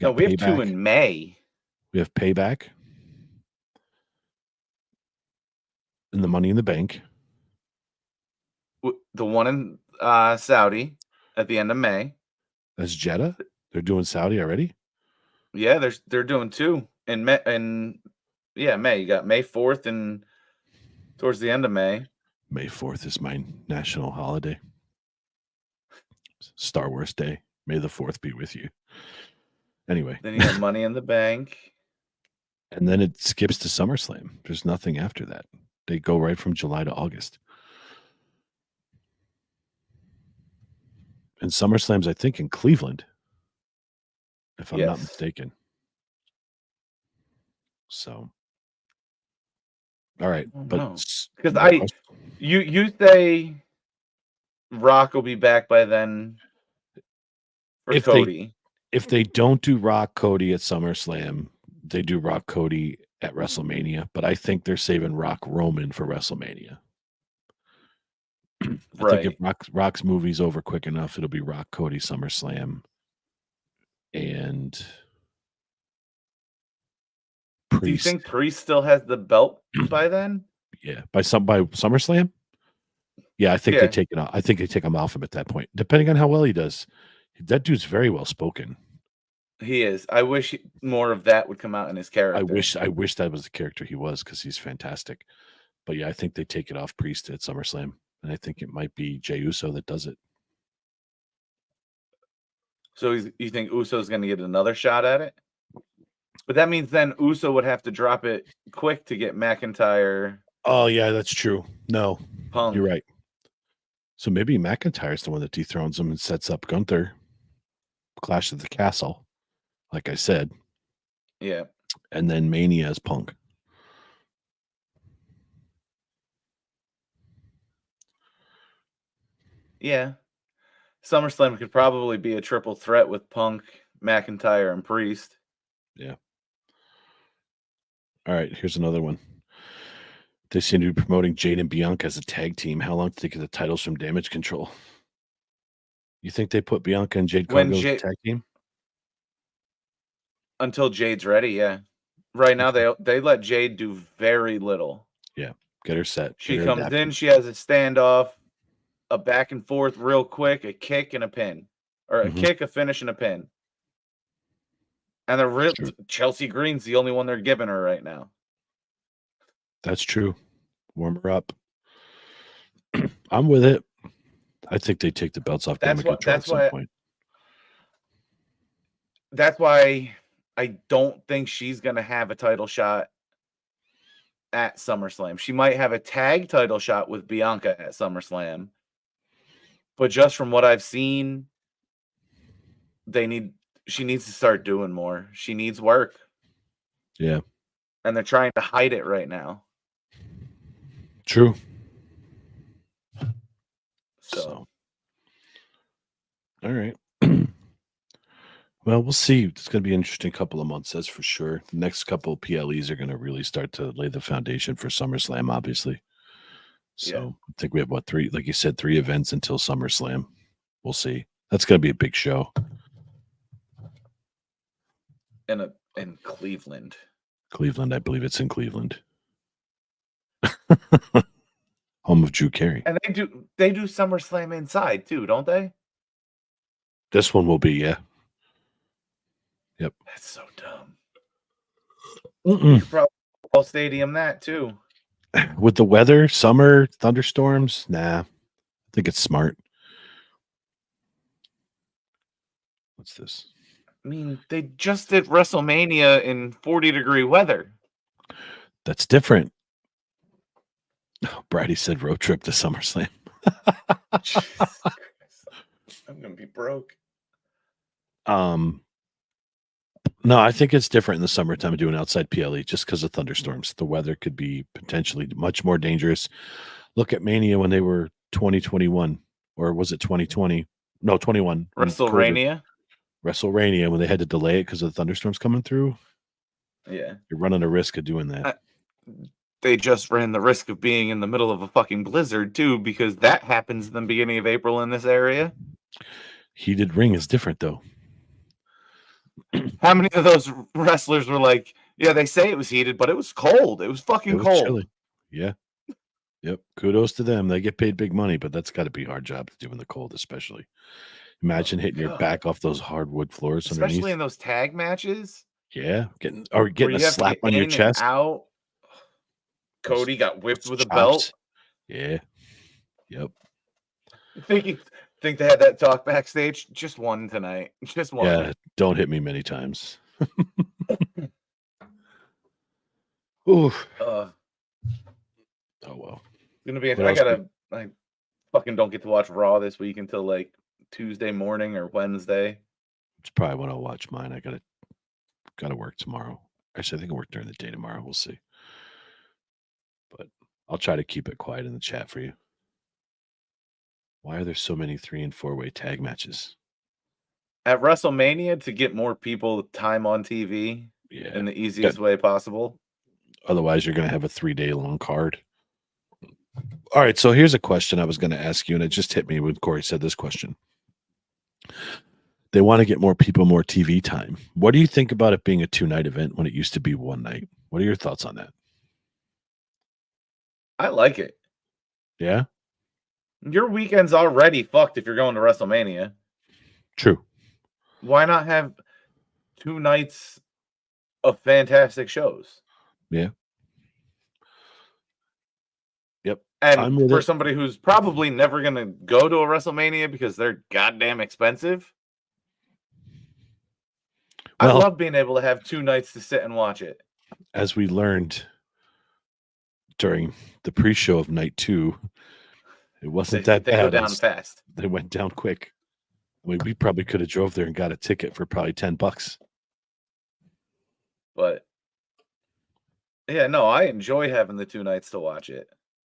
We have two in May. We have Payback. And the Money in the Bank. The one in Saudi at the end of May. That's Jeddah? They're doing Saudi already? Yeah, they're doing two in May. May. You got May 4th and towards the end of May. May 4th is my national holiday. Star Wars Day. May the 4th be with you. Anyway. Then you have Money in the Bank. And then it skips to SummerSlam. There's nothing after that. They go right from July to August. And SummerSlam's, I think, in Cleveland, if I'm not mistaken. So, all right, but because you say Rock will be back by then. for if Cody. they don't do Rock Cody at SummerSlam, they do Rock Cody at WrestleMania. But I think they're saving Rock Roman for WrestleMania. I think if Rock's movie's over quick enough, it'll be Rock Cody SummerSlam. And Priest. Do you think Priest still has the belt by then? Yeah, by SummerSlam. Yeah, I think they take it off. I think they take him off him at that point, depending on how well he does. That dude's very well spoken. He is. I wish more of that would come out in his character. I wish that was the character he was, because he's fantastic. But yeah, I think they take it off Priest at SummerSlam, and I think it might be Jey Uso that does it. So you think Uso's going to get another shot at it? But that means then Uso would have to drop it quick to get McIntyre. Oh yeah, that's true. No, Punk. You're right. So maybe McIntyre's the one that dethrones him and sets up Gunther. Clash at the Castle, like I said. Yeah. And then Mania is Punk. Yeah. SummerSlam could probably be a triple threat with Punk, McIntyre, and Priest. Yeah. All right, here's another one. They seem to be promoting Jade and Bianca as a tag team. How long did they get the titles from Damage Control? You think they put Bianca and Jade Cargill as a tag team? Until Jade's ready, yeah. Right now, they let Jade do very little. Yeah, get her set. She comes in, she has a standoff, a back and forth real quick, a kick and a pin. Or a kick, a finish, and a pin. And Chelsea Green's the only one they're giving her right now. That's true. Warm her up. I'm with it. I think they take the belts off Damage Control at some point. That's why I don't think she's going to have a title shot at SummerSlam. She might have a tag title shot with Bianca at SummerSlam. But just from what I've seen, she needs to start doing more. She needs work. Yeah. And they're trying to hide it right now. True. So. All right. Well, we'll see. It's going to be an interesting couple of months, that's for sure. The next couple of PLEs are going to really start to lay the foundation for SummerSlam, obviously. So I think we have, three, like you said, 3 events until SummerSlam. We'll see. That's going to be a big show. In Cleveland. Cleveland, I believe it's in Cleveland. Home of Drew Carey. And they do SummerSlam inside too, don't they? This one will be, yeah. Yep. That's so dumb. You could probably all stadium that too. With the weather, summer, thunderstorms, nah. I think it's smart. What's this? I mean, they just did WrestleMania in 40-degree weather. That's different. Oh, Brady said road trip to SummerSlam. I'm gonna be broke. No, I think it's different in the summertime to do an outside PLE just because of thunderstorms. The weather could be potentially much more dangerous. Look at Mania when they were 2021, or was it 2020? No, 21. WrestleMania when they had to delay it because of the thunderstorms coming through. Yeah. You're running a risk of doing that. They just ran the risk of being in the middle of a fucking blizzard too, because that happens in the beginning of April in this area. Heated ring is different though. How many of those wrestlers were like, yeah, they say it was heated, but it was cold. It was fucking cold. Chilly. Yeah. Yep. Kudos to them. They get paid big money, but that's got to be a hard job to do in the cold, especially. Imagine hitting your back off those hardwood floors, especially underneath. In those tag matches. Yeah, getting a slap on your chest. Out. Cody got whipped with a belt. Yeah. Yep. Think they had that talk backstage? Just one tonight. Just one. Yeah, don't hit me many times. Ooh. Oh well. Gonna be. I fucking don't get to watch Raw this week until like Tuesday morning or Wednesday. It's probably when I'll watch mine. I gotta work tomorrow. Actually, I think I work during the day tomorrow. We'll see. But I'll try to keep it quiet in the chat for you. Why are there so many 3- and 4-way tag matches? at WrestleMania to get more people time on TV Yeah. in the easiest way possible. Otherwise, you're going to have a 3-day long card. All right. So here's a question I was going to ask you, and it just hit me when Corey said this question. They want to get more people, more TV time. What do you think about it being a 2-night event when it used to be 1 night? What are your thoughts on that? I like it. Yeah. Your weekend's already fucked if you're going to WrestleMania. True. Why not have 2 nights of fantastic shows? Yeah. Yep. And for somebody who's probably never going to go to a WrestleMania because they're goddamn expensive, I love being able to have 2 nights to sit and watch it. As we learned during the pre-show of night 2, it wasn't that bad. They go down fast. They went down quick. I mean, we probably could have drove there and got a ticket for probably $10. But yeah, no, I enjoy having the 2 nights to watch it.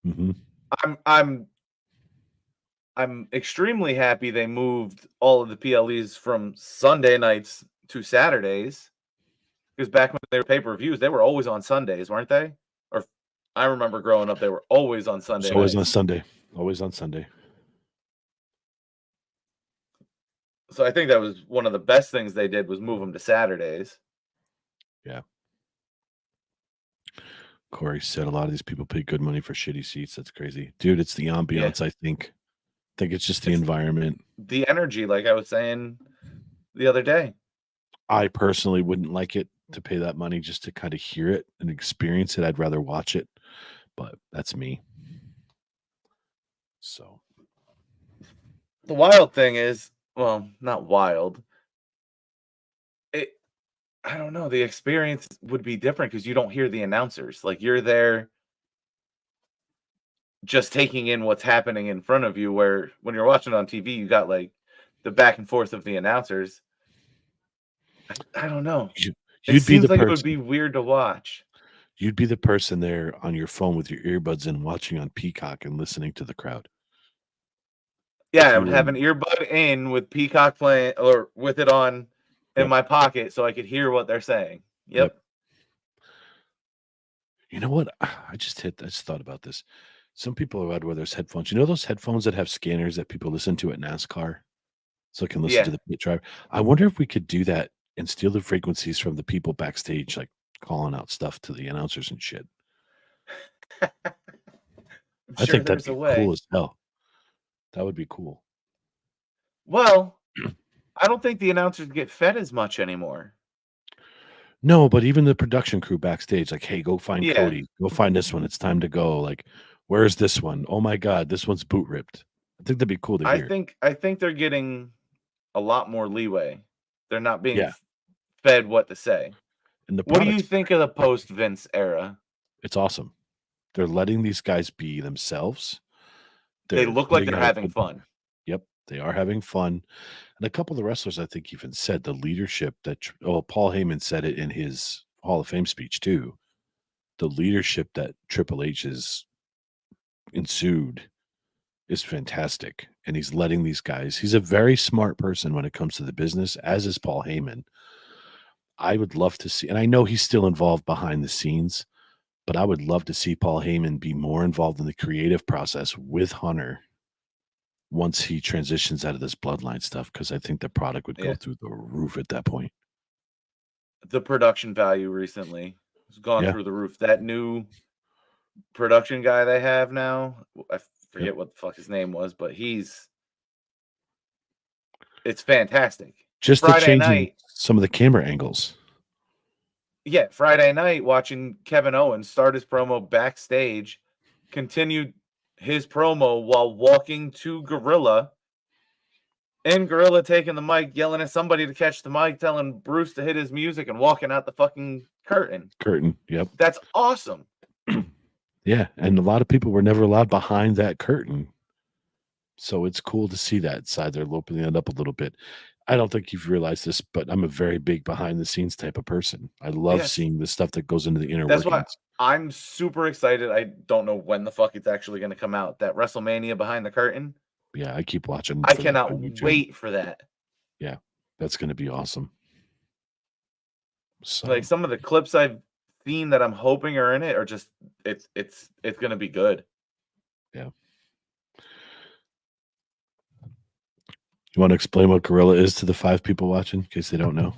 Mm-hmm. I'm extremely happy they moved all of the PLEs from Sunday nights to Saturdays, because back when they were pay-per-views, they were always on Sundays, weren't they? Or I remember growing up, they were always on Sunday. It's always on Sunday. Always on Sunday. So I think that was one of the best things they did, was move them to Saturdays. Yeah. Corey said a lot of these people pay good money for shitty seats. That's crazy. Dude, it's the ambiance, yeah. I think it's just the environment. The energy, like I was saying the other day. I personally wouldn't like it to pay that money just to kind of hear it and experience it. I'd rather watch it, but that's me. So the wild thing is, well, not wild. I don't know. The experience would be different because you don't hear the announcers. Like, you're there just taking in what's happening in front of you, where when you're watching on TV, you got like the back and forth of the announcers. I don't know. It seems like it would be weird to watch. You'd be the person there on your phone with your earbuds in, watching on Peacock and listening to the crowd. Yeah, I would have an earbud in with Peacock playing, or with it on in my pocket, so I could hear what they're saying. Yep. You know what? I just thought about this. Some people are out where there's headphones. You know those headphones that have scanners that people listen to at NASCAR? So it can listen to the pit driver. I wonder if we could do that and steal the frequencies from the people backstage, like calling out stuff to the announcers and shit. I think that'd be cool as hell. That would be cool. Well, I don't think the announcers get fed as much anymore. No, but even the production crew backstage, like, hey, go find Cody. Go find this one. It's time to go. Like, where's this one? Oh my God, this one's boot ripped. I think that'd be cool to hear. I think they're getting a lot more leeway. They're not being fed what to say. And what do you think of the post Vince era? It's awesome. They're letting these guys be themselves. They look like they're having fun. Yep, they are having fun. And a couple of the wrestlers, I think, even said the leadership that, Paul Heyman said it in his Hall of Fame speech too. The leadership that Triple H has ensued is fantastic. And he's letting these guys, he's a very smart person when it comes to the business, as is Paul Heyman. I would love to see, and I know he's still involved behind the scenes, but I would love to see Paul Heyman be more involved in the creative process with Hunter once he transitions out of this bloodline stuff, because I think the product would go through the roof at that point. The production value recently has gone through the roof. That new production guy they have now, I forget what the fuck his name was, but it's fantastic. Just Friday changing some of the camera angles. Yeah, Friday night, watching Kevin Owens start his promo backstage, continued his promo while walking to Gorilla, and Gorilla taking the mic, yelling at somebody to catch the mic, telling Bruce to hit his music, and walking out the fucking curtain. Yep. That's awesome. Yeah, and a lot of people were never allowed behind that curtain. So it's cool to see that side. They're opening it up a little bit. I don't think you've realized this, but I'm a very big behind-the-scenes type of person. I love seeing the stuff that goes into the inner workings. That's why I'm super excited. I don't know when the fuck it's actually going to come out. That WrestleMania Behind the Curtain. Yeah, I keep watching. I cannot wait for that. Yeah, That's going to be awesome. So, Like some of the clips I've seen that I'm hoping are in it are just it's gonna be good. yeah. You want to explain what Gorilla is to the 5 people watching in case they don't know?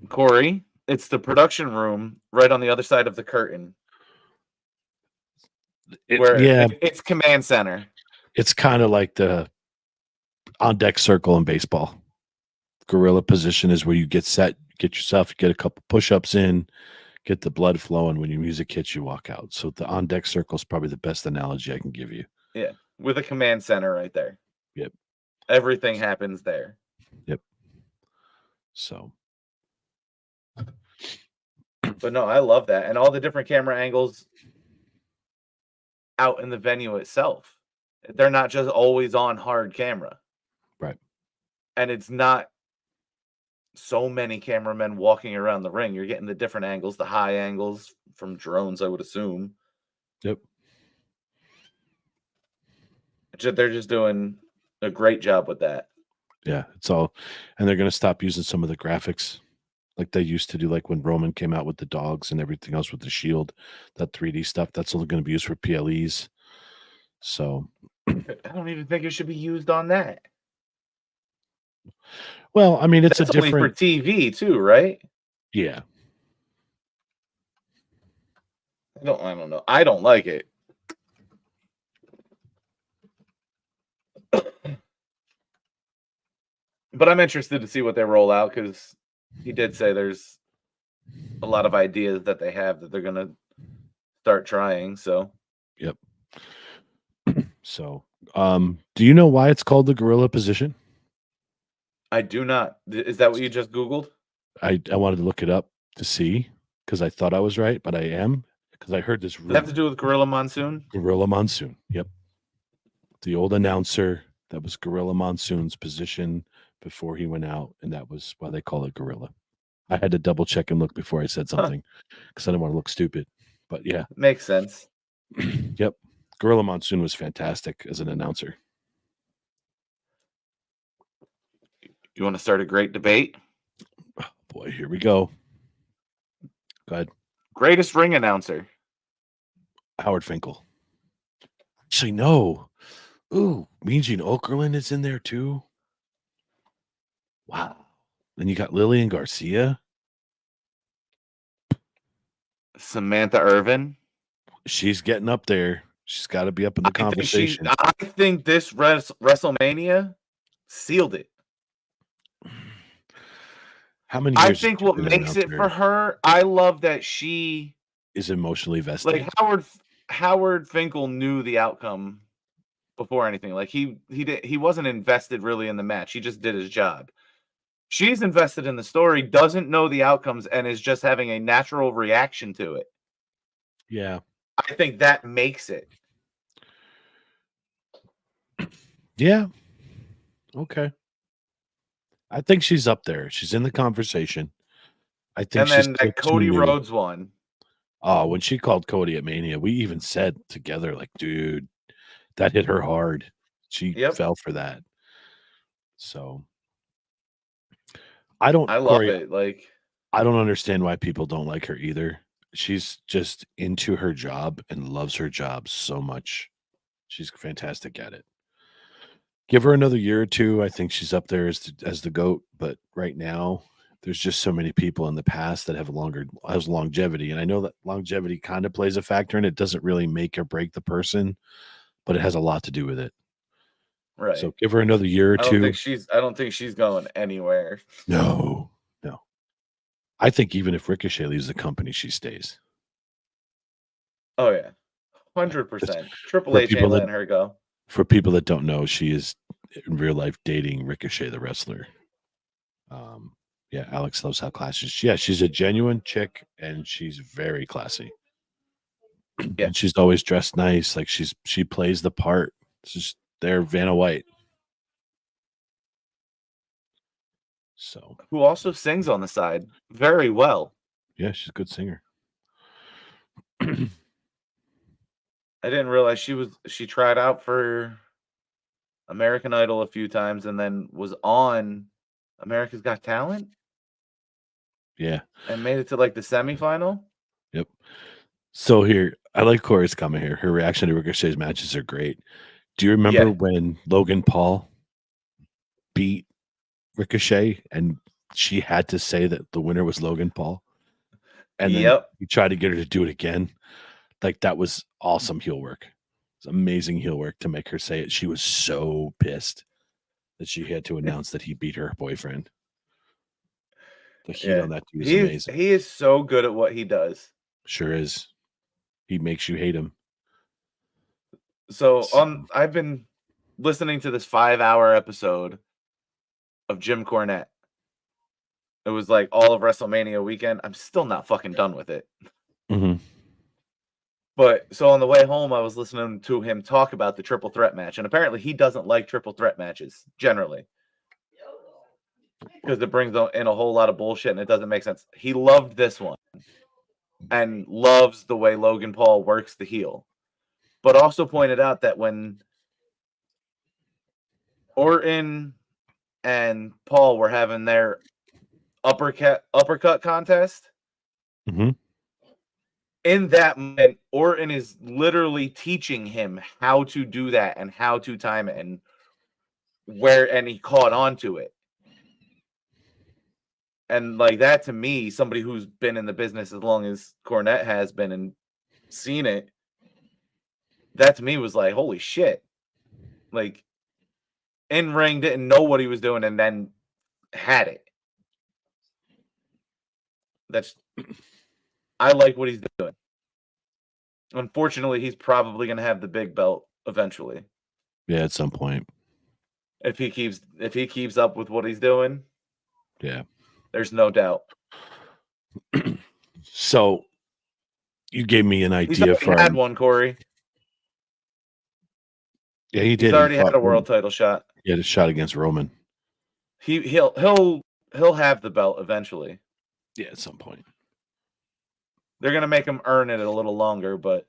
Corey, it's the production room right on the other side of the curtain. It's command center. It's kind of like the on deck circle in baseball. Gorilla position is where you get set, get a couple push-ups in, get the blood flowing. When your music hits, you walk out. So the on deck circle is probably the best analogy I can give you. Yeah, with a command center right there. Yep. Everything happens there. Yep. So. But no, I love that. And all the different camera angles out in the venue itself. They're not just always on hard camera. Right. And it's not so many cameramen walking around the ring. You're getting the different angles, the high angles from drones, I would assume. Yep. They're just doing a great job with that. Yeah, it's all, and they're going to stop using some of the graphics like they used to do, like when Roman came out with the dogs and everything else with the shield, that 3D stuff. That's only going to be used for PLEs. So I don't even think it should be used on that. Well, I mean, it's That's a different only for TV too, right? Yeah. I don't know. I don't like it. But I'm interested to see what they roll out because he did say there's a lot of ideas that they have that they're going to start trying. So, Yep. So, do you know why it's called the gorilla position? I do not. Is that what you just Googled? I wanted to look it up to see because I thought I was right, but I am because I heard this. Does it have to do with Gorilla Monsoon? Gorilla Monsoon. Yep. The old announcer that was Gorilla Monsoon's position before he went out, and that was why they call it Gorilla. I had to double check and look before I said something because I didn't want to look stupid. But yeah, Makes sense. Yep. Gorilla Monsoon was fantastic as an announcer. You want to start a great debate? Oh, boy, here we go. Go ahead. Greatest ring announcer? Howard Finkel. Actually, no. Ooh, Mean Gene Okerlund is in there too. Wow. Then you got Lillian Garcia. Samantha Irvin. She's getting up there. She's got to be up in the conversation. I think this Wrestlemania sealed it. How many years? I think what makes it for her, I love that she is emotionally vested. Like Howard Finkel knew the outcome before anything. Like he wasn't invested really in the match. He just did his job. She's invested in the story, doesn't know the outcomes, and is just having a natural reaction to it. Yeah. I think that makes it. Yeah. Okay. I think she's up there. She's in the conversation. I think. And then that Cody Rhodes one. Oh, when she called Cody at Mania, we even said together, like, dude, that hit her hard. She fell for that. So I love it. Like, I don't understand why people don't like her either. She's just into her job and loves her job so much. She's fantastic at it. Give her another year or two. I think she's up there as the GOAT. But right now, there's just so many people in the past that have longevity. And I know that longevity kind of plays a factor, and it doesn't really make or break the person, but it has a lot to do with it. Right. So give her another year or two. I don't think she's going anywhere. No. I think even if Ricochet leaves the company, she stays. Oh yeah, 100%. Triple H ain't letting her go. For people that don't know, she is in real life dating Ricochet, the wrestler. Yeah, Alex loves how classy. She's a genuine chick, and she's very classy. Yeah, and she's always dressed nice. Like she plays the part. It's just Vanna White. So, who also sings on the side very well. Yeah, she's a good singer. I didn't realize she tried out for American Idol a few times, and then was on America's Got Talent Yeah. and made it to like the semifinal. Yep. So here, I like Corey's comment here. Her reaction to Ricochet's matches are great. Do you remember Yeah. when Logan Paul beat Ricochet and she had to say that the winner was Logan Paul? And then Yep. you tried to get her to do it again. Like, that was awesome heel work. It's amazing heel work to make her say it. She was so pissed that she had to announce that he beat her boyfriend. The heat on that dude is amazing. He is so good at what he does. Sure is. He makes you hate him. So I've been listening to this 5-hour episode of Jim Cornette. It was like all of WrestleMania weekend. I'm still not fucking done with it. Mm-hmm. But so on the way home, I was listening to him talk about the triple threat match. And apparently he doesn't like triple threat matches generally, because it brings in a whole lot of bullshit and it doesn't make sense. He loved this one and loves the way Logan Paul works the heel, but also pointed out that when Orton and Paul were having their uppercut contest, Mm-hmm. in that moment, Orton is literally teaching him how to do that and how to time it and he caught on to it. And like that, to me, somebody who's been in the business as long as Cornette has been and seen it, that to me was like, holy shit. Like, in ring, didn't know what he was doing and then had it. I like what he's doing. Unfortunately, he's probably going to have the big belt eventually. Yeah, at some point. If he keeps up with what he's doing. Yeah. There's no doubt. So you gave me an idea. He's already had one, Corey. Yeah, he did. He's already had a world title shot. He had a shot against Roman. He'll have the belt eventually. Yeah, at some point. They're gonna make him earn it a little longer, but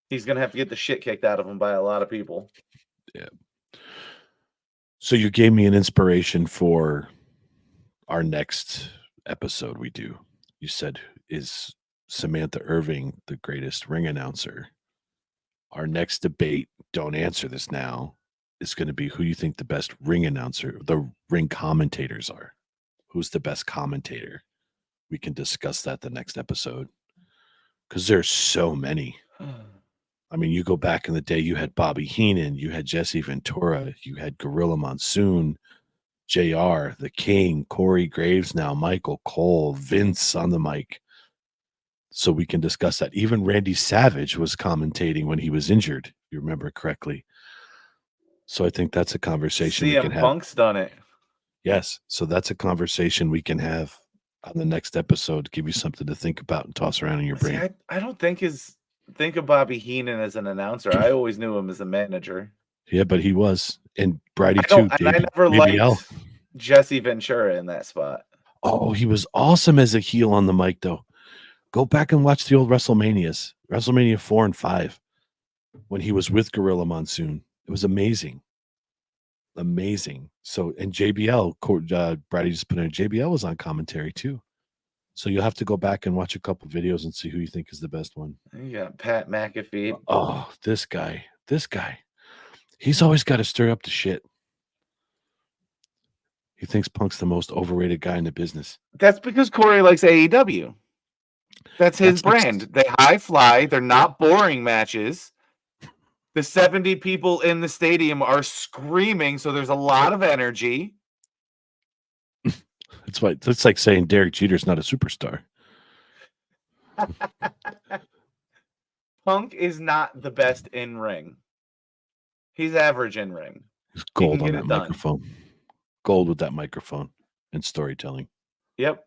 he's gonna have to get the shit kicked out of him by a lot of people. Yeah. So you gave me an inspiration for our next episode we do. You said, is Samantha Irving the greatest ring announcer? Our next debate, don't answer this now, is going to be who you think the best ring announcer, the ring commentators are. Who's the best commentator? We can discuss that the next episode, because there's so many. I mean, you go back in the day, you had Bobby Heenan, you had Jesse Ventura, you had Gorilla Monsoon, JR, The King, Corey Graves now, Michael Cole, Vince on the mic. So we can discuss that. Even Randy Savage was commentating when he was injured, if you remember correctly. So I think that's a conversation we can have. Punk's done it. Yes. So that's a conversation we can have on the next episode to give you something to think about and toss around in your brain. See, I don't think of Bobby Heenan as an announcer. I always knew him as a manager. Yeah, but he was. And Brady too. I never liked Jesse Ventura in that spot. Oh, he was awesome as a heel on the mic, though. Go back and watch the old WrestleManias, WrestleMania 4 and 5, when he was with Gorilla Monsoon. It was amazing. Amazing. So, and JBL, Brady just put in, JBL was on commentary too. So you'll have to go back and watch a couple videos and see who you think is the best one. You got Pat McAfee. Oh, this guy. He's always got to stir up the shit. He thinks Punk's the most overrated guy in the business. That's because Corey likes AEW. That's his brand. They high fly. They're not boring matches. The 70 people in the stadium are screaming, so there's a lot of energy. It's like saying Derek Jeter's not a superstar. Punk is not the best in ring. He's average in ring. He's gold on that microphone. Gold with that microphone and storytelling. Yep.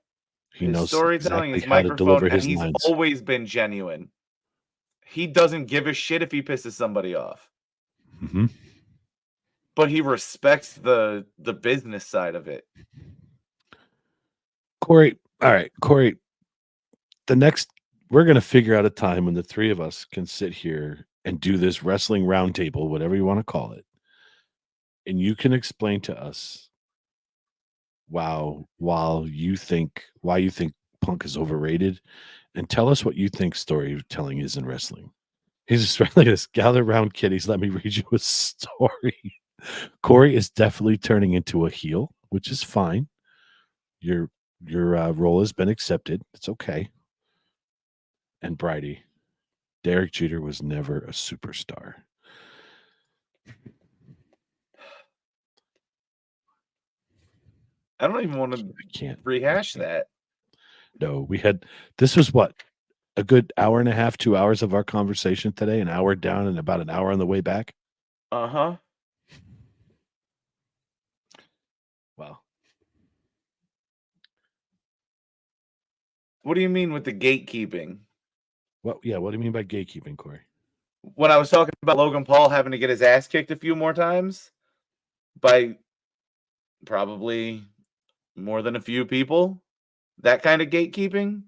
He knows storytelling, exactly his how to deliver his and he's lines. always been genuine. He doesn't give a shit if he pisses somebody off. Mm-hmm. But he respects the business side of it. Corey, all right, Corey, we're going to figure out a time when the three of us can sit here and do this wrestling roundtable, whatever you want to call it. and you can explain to us why you think Punk is overrated, and tell us what you think storytelling is in wrestling. He's just look at this. Gather round, kiddies. Let me read you a story. Corey is definitely turning into a heel, which is fine. Your role has been accepted. It's okay. And Bridie, Derek Jeter was never a superstar. I don't even want to rehash that. No, this was what, a good hour and a half, 2 hours of our conversation today, an hour down and about an hour on the way back. Uh-huh. Wow. What do you mean with the gatekeeping? What do you mean by gatekeeping, Corey? When I was talking about Logan Paul having to get his ass kicked a few more times by probably more than a few people, that kind of gatekeeping.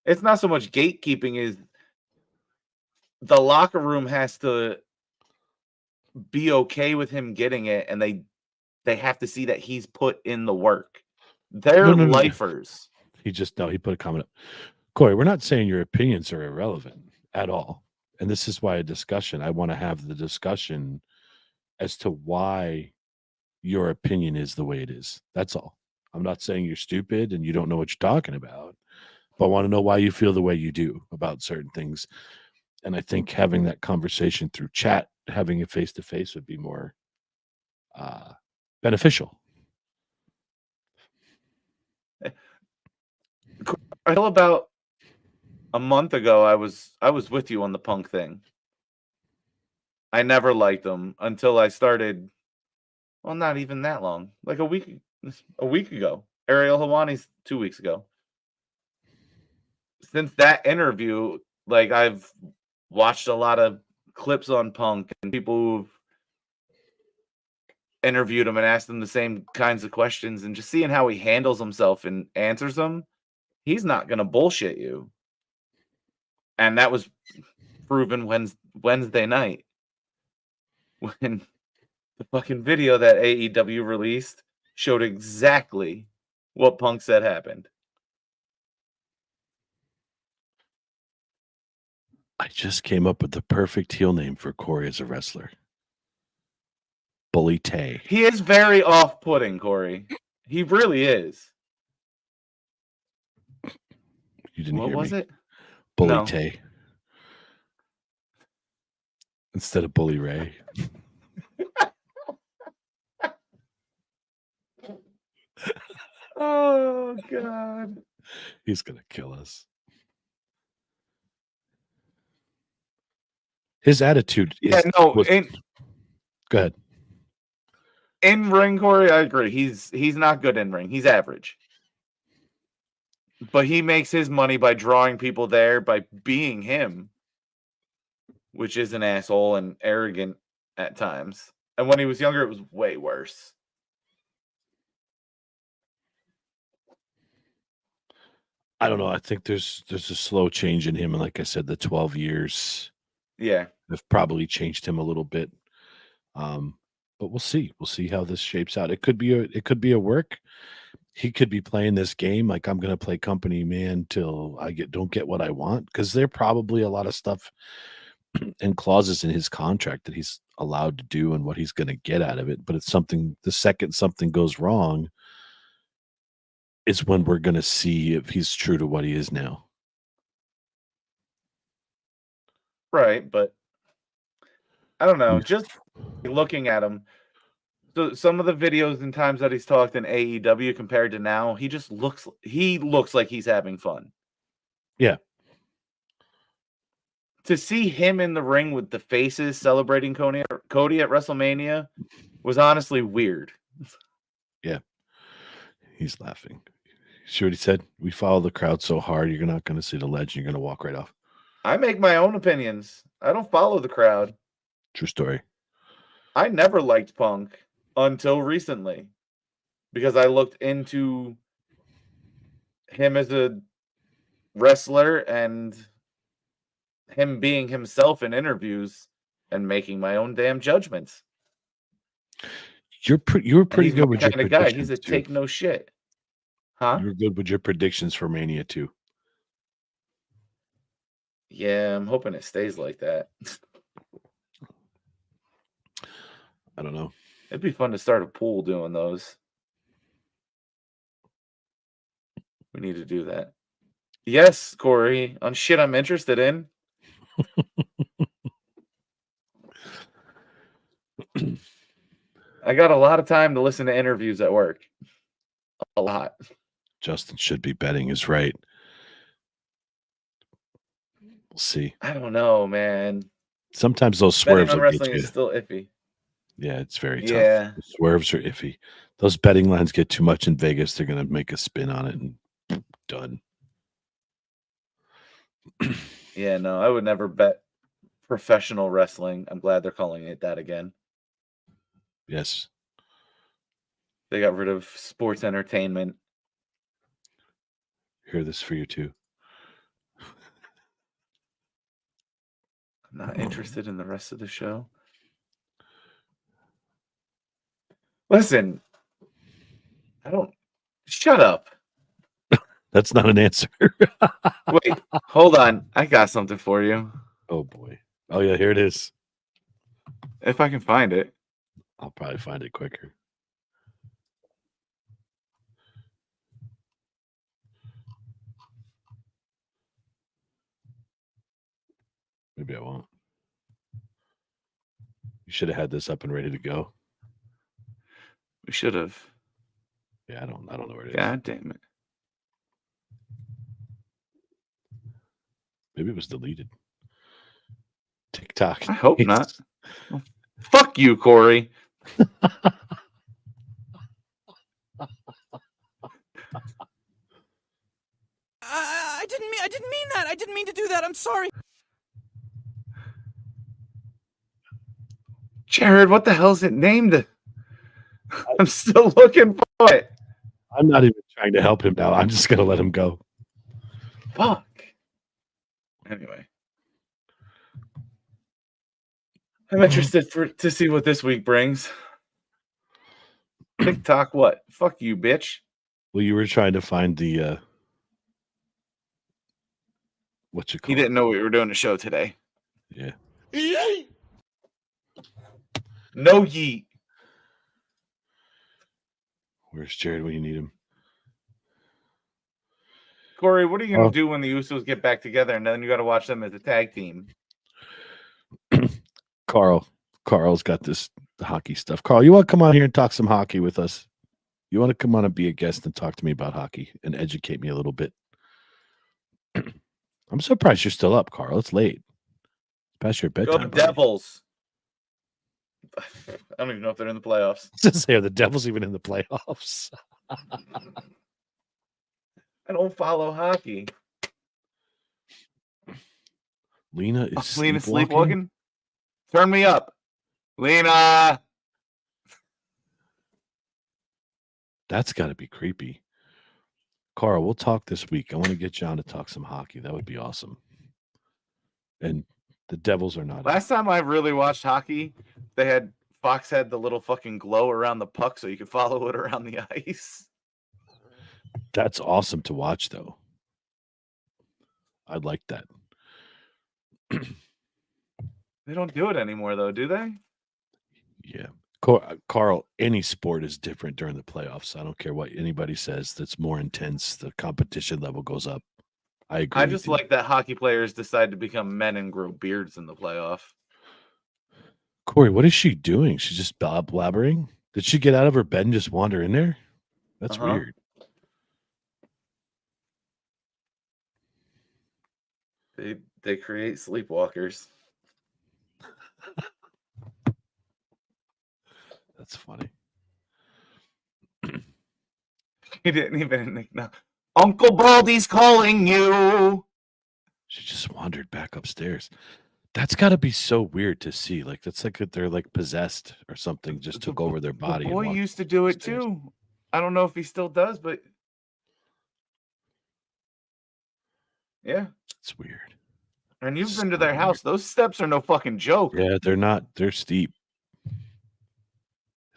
It's not so much gatekeeping as the locker room has to be okay with him getting it, and they have to see that he's put in the work. They're No. lifers. He put a comment up. Corey, we're not saying your opinions are irrelevant at all. And this is why I want to have the discussion as to why your opinion is the way it is. That's all. I'm not saying you're stupid and you don't know what you're talking about, but I want to know why you feel the way you do about certain things. And I think having that conversation through chat, having it face to face would be more beneficial. Until about a month ago, I was with you on the Punk thing. I never liked him until I started. Well, not even that long. Like a week ago. Ariel Hawani's 2 weeks ago. Since that interview, like I've watched a lot of clips on Punk and people who've interviewed him and asked him the same kinds of questions, and just seeing how he handles himself and answers them. He's not going to bullshit you. And that was proven Wednesday night when the fucking video that AEW released showed exactly what Punk said happened. I just came up with the perfect heel name for Corey as a wrestler. Bully Tay. He is very off-putting, Corey. He really is. You didn't hear me. What was it? Bully No. Tay. Instead of Bully Ray. Oh, God. He's going to kill us. His attitude is... Go ahead. In ring, Corey, I agree. He's not good in ring. He's average. But he makes his money by drawing people there, by being him, which is an asshole and arrogant at times. And when he was younger, it was way worse. I don't know. I think there's a slow change in him, and like I said, the 12 years, have probably changed him a little bit. But we'll see. We'll see how this shapes out. It could be a work. He could be playing this game like I'm going to play company man till I don't get what I want, because there probably a lot of stuff and clauses in his contract that he's allowed to do and what he's going to get out of it. But it's something. The second something goes wrong, is when we're going to see if he's true to what he is now. Right, but I don't know. Just looking at him, so some of the videos and times that he's talked in AEW compared to now, he looks like he's having fun. Yeah. To see him in the ring with the faces celebrating Cody at WrestleMania was honestly weird. Yeah. He's laughing. See what he said? We follow the crowd so hard, you're not going to see the ledge. You're going to walk right off. I make my own opinions. I don't follow the crowd. True story. I never liked Punk until recently because I looked into him as a wrestler and him being himself in interviews and making my own damn judgments. You were pretty He's good my with your kind of guy. predictions He's a too. take no shit. Huh? You were good with your predictions for Mania too. Yeah, I'm hoping it stays like that. I don't know. It'd be fun to start a pool doing those. We need to do that. Yes, Corey, on shit I'm interested in. I got a lot of time to listen to interviews at work. A lot. Justin should be betting is right. We'll see. I don't know, man. Sometimes those Betting swerves on will get wrestling you. is still iffy. Yeah, it's very Yeah. tough. The swerves are iffy. Those betting lines get too much in Vegas. They're going to make a spin on it and done. Yeah, no, I would never bet professional wrestling. I'm glad they're calling it that again. Yes. They got rid of sports entertainment. Hear this for you too. I'm not interested in the rest of the show. Listen, I don't. Shut up. That's not an answer. Wait, hold on. I got something for you. Oh boy. Oh yeah, here it is. If I can find it. I'll probably find it quicker. Maybe I won't. You should have had this up and ready to go. We should have. Yeah, I don't know where it is. God damn it. Maybe it was deleted. TikTok. I hope not. Well, fuck you, Corey. I didn't mean that. I didn't mean to do that. I'm sorry. Jared, what the hell is it named? I'm still looking for it. I'm not even trying to help him now. I'm just gonna let him go. Fuck. Anyway. I'm interested to see what this week brings. TikTok what? Fuck you, bitch. Well, you were trying to find the what you call He didn't know we were doing a show today. Yeah. No yeet. Where's Jared when you need him? Corey, what are you going to do when the Usos get back together and then you got to watch them as a tag team? Carl's got the hockey stuff. Carl, you want to come on here and talk some hockey with us? You want to come on and be a guest and talk to me about hockey and educate me a little bit? I'm surprised you're still up, Carl. It's late. It's past your bedtime. Go Devils. I don't even know if they're in the playoffs. Say, are the Devils even in the playoffs? I don't follow hockey. Lena is sleepwalking? Turn me up. Lena. That's got to be creepy. Carl, we'll talk this week. I want to get you on to talk some hockey. That would be awesome. And the Devils are not. Last time I really watched hockey, Fox had the little fucking glow around the puck so you could follow it around the ice. That's awesome to watch, though. I'd like that. They don't do it anymore, though, do they? Yeah. Carl, any sport is different during the playoffs. I don't care what anybody says. That's more intense. The competition level goes up. I agree. I just like that hockey players decide to become men and grow beards in the playoff. Corey, what is she doing? She's just blabbering? Did she get out of her bed and just wander in there? That's weird. They create sleepwalkers. That's funny. He didn't even know. Uncle Baldy's calling you. She just wandered back upstairs. That's got to be so weird to see. Like that's like they're like possessed or something. Just took over their body. The boy used to do it too. I don't know if he still does, but yeah, it's weird. And you've been to their house. Those steps are no fucking joke. Yeah, they're not. They're steep.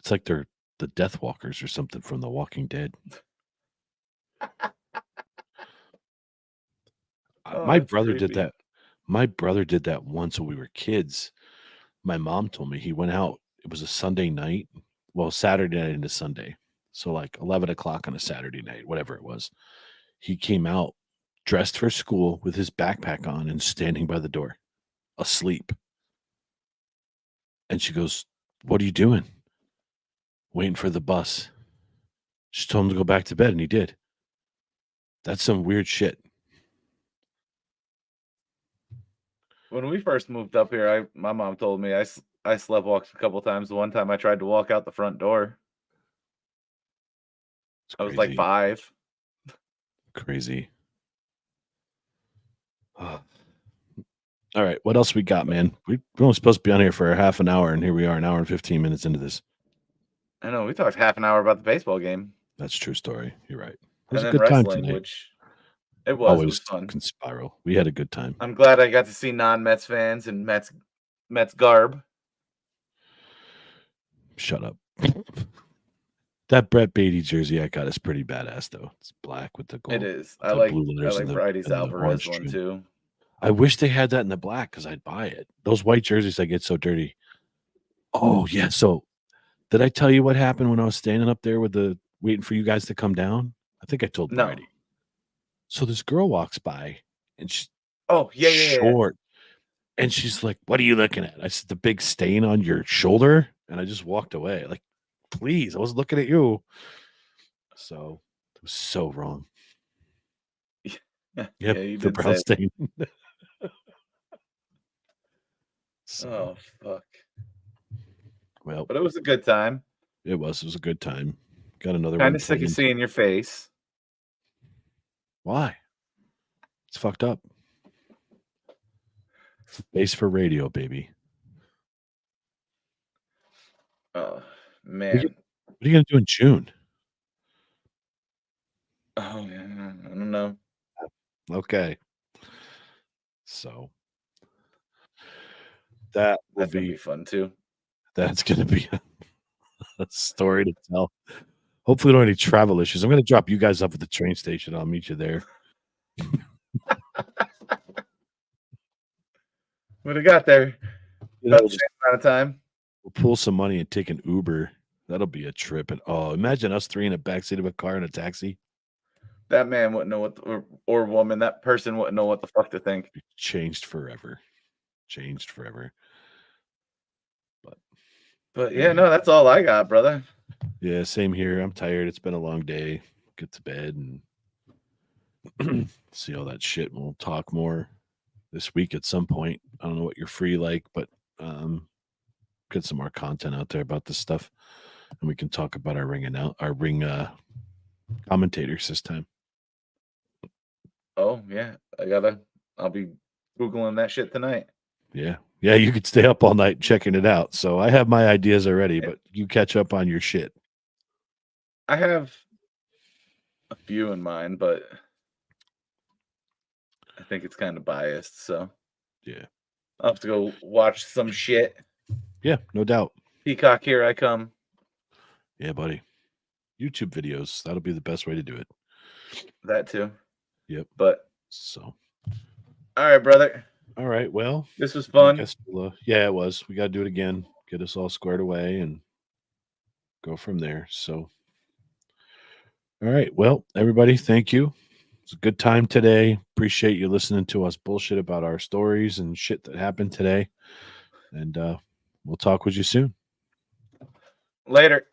It's like they're the Death Walkers or something from The Walking Dead. Oh, My that's brother did creepy. that. My brother did that once when we were kids. My mom told me he went out. It was a Sunday night. Well, Saturday night into Sunday. So like 11 o'clock on a Saturday night, whatever it was. He came out dressed for school with his backpack on and standing by the door, asleep. And she goes, "What are you doing?" "Waiting for the bus." She told him to go back to bed, and he did. That's some weird shit. When we first moved up here, my mom told me I sleptwalked a couple times. The one time I tried to walk out the front door, It's I was like crazy. 5. Crazy. All right, what else we got, man? We're only supposed to be on here for a half an hour, and here we are, an hour and 15 minutes into this. I know we talked half an hour about the baseball game That's a true story. You're right. It and was a then good time wrestling, tonight. which it Always was fun. fucking spiral. We had a good time. I'm glad I got to see non-Mets fans and Mets garb. Shut up. That Brett Beatty jersey I got is pretty badass, though. It's black with the gold. It is. with I the like blue letters and the Bridie's and the Alvarez orange one trim. too. I wish they had that in the black because I'd buy it. Those white jerseys that get so dirty. Oh yeah. So did I tell you what happened when I was standing up there with the waiting for you guys to come down? I think I told No. Bridie. So this girl walks by and she's Oh yeah. short. And she's like, "What are you looking at?" I said, "The big stain on your shoulder." And I just walked away. Like, please, I was looking at you. So it was so wrong. Yeah, Yep, you the did brown say. stain. So, Oh fuck! well, But it was a good time. it was a good time. Got another Kind one of sick pulled of in. seeing your face. Why? It's fucked up. It's a base for radio, baby. Oh What are man. you gonna do in June? Oh yeah. I don't know. Okay. So that will That's gonna be be fun too. that's gonna be a story to tell. Hopefully, don't have any travel issues. I'm gonna drop you guys up at the train station. I'll meet you there. Would have got there You know, about the same amount of time. we'll pull some money and take an Uber. That'll be a trip. And oh, imagine us three in the backseat of a car in a taxi. That man wouldn't know what, or woman, that person wouldn't know what the fuck to think. Changed forever. Changed forever. But yeah, no, that's all I got, brother. Yeah, same here. I'm tired. It's been a long day. Get to bed and see all that shit. And we'll talk more this week at some point. I don't know what you're free like, but get some more content out there about this stuff, and we can talk about our ring commentators this time. Oh yeah, I'll be Googling that shit tonight. Yeah, you could stay up all night checking it out. So I have my ideas already, but you catch up on your shit. I have a few in mind, but I think it's kind of biased. So Yeah. I'll have to go watch some shit. Yeah, no doubt. Peacock, here I come. Yeah, buddy. YouTube videos. That'll be the best way to do it. That too. Yep. But So, all right, brother. all right. Well, This was I fun. guess yeah, it was. We got to do it again. Get us all squared away and go from there. So, all right. Well, everybody, thank you. It's a good time today. Appreciate you listening to us bullshit about our stories and shit that happened today. And we'll talk with you soon. Later.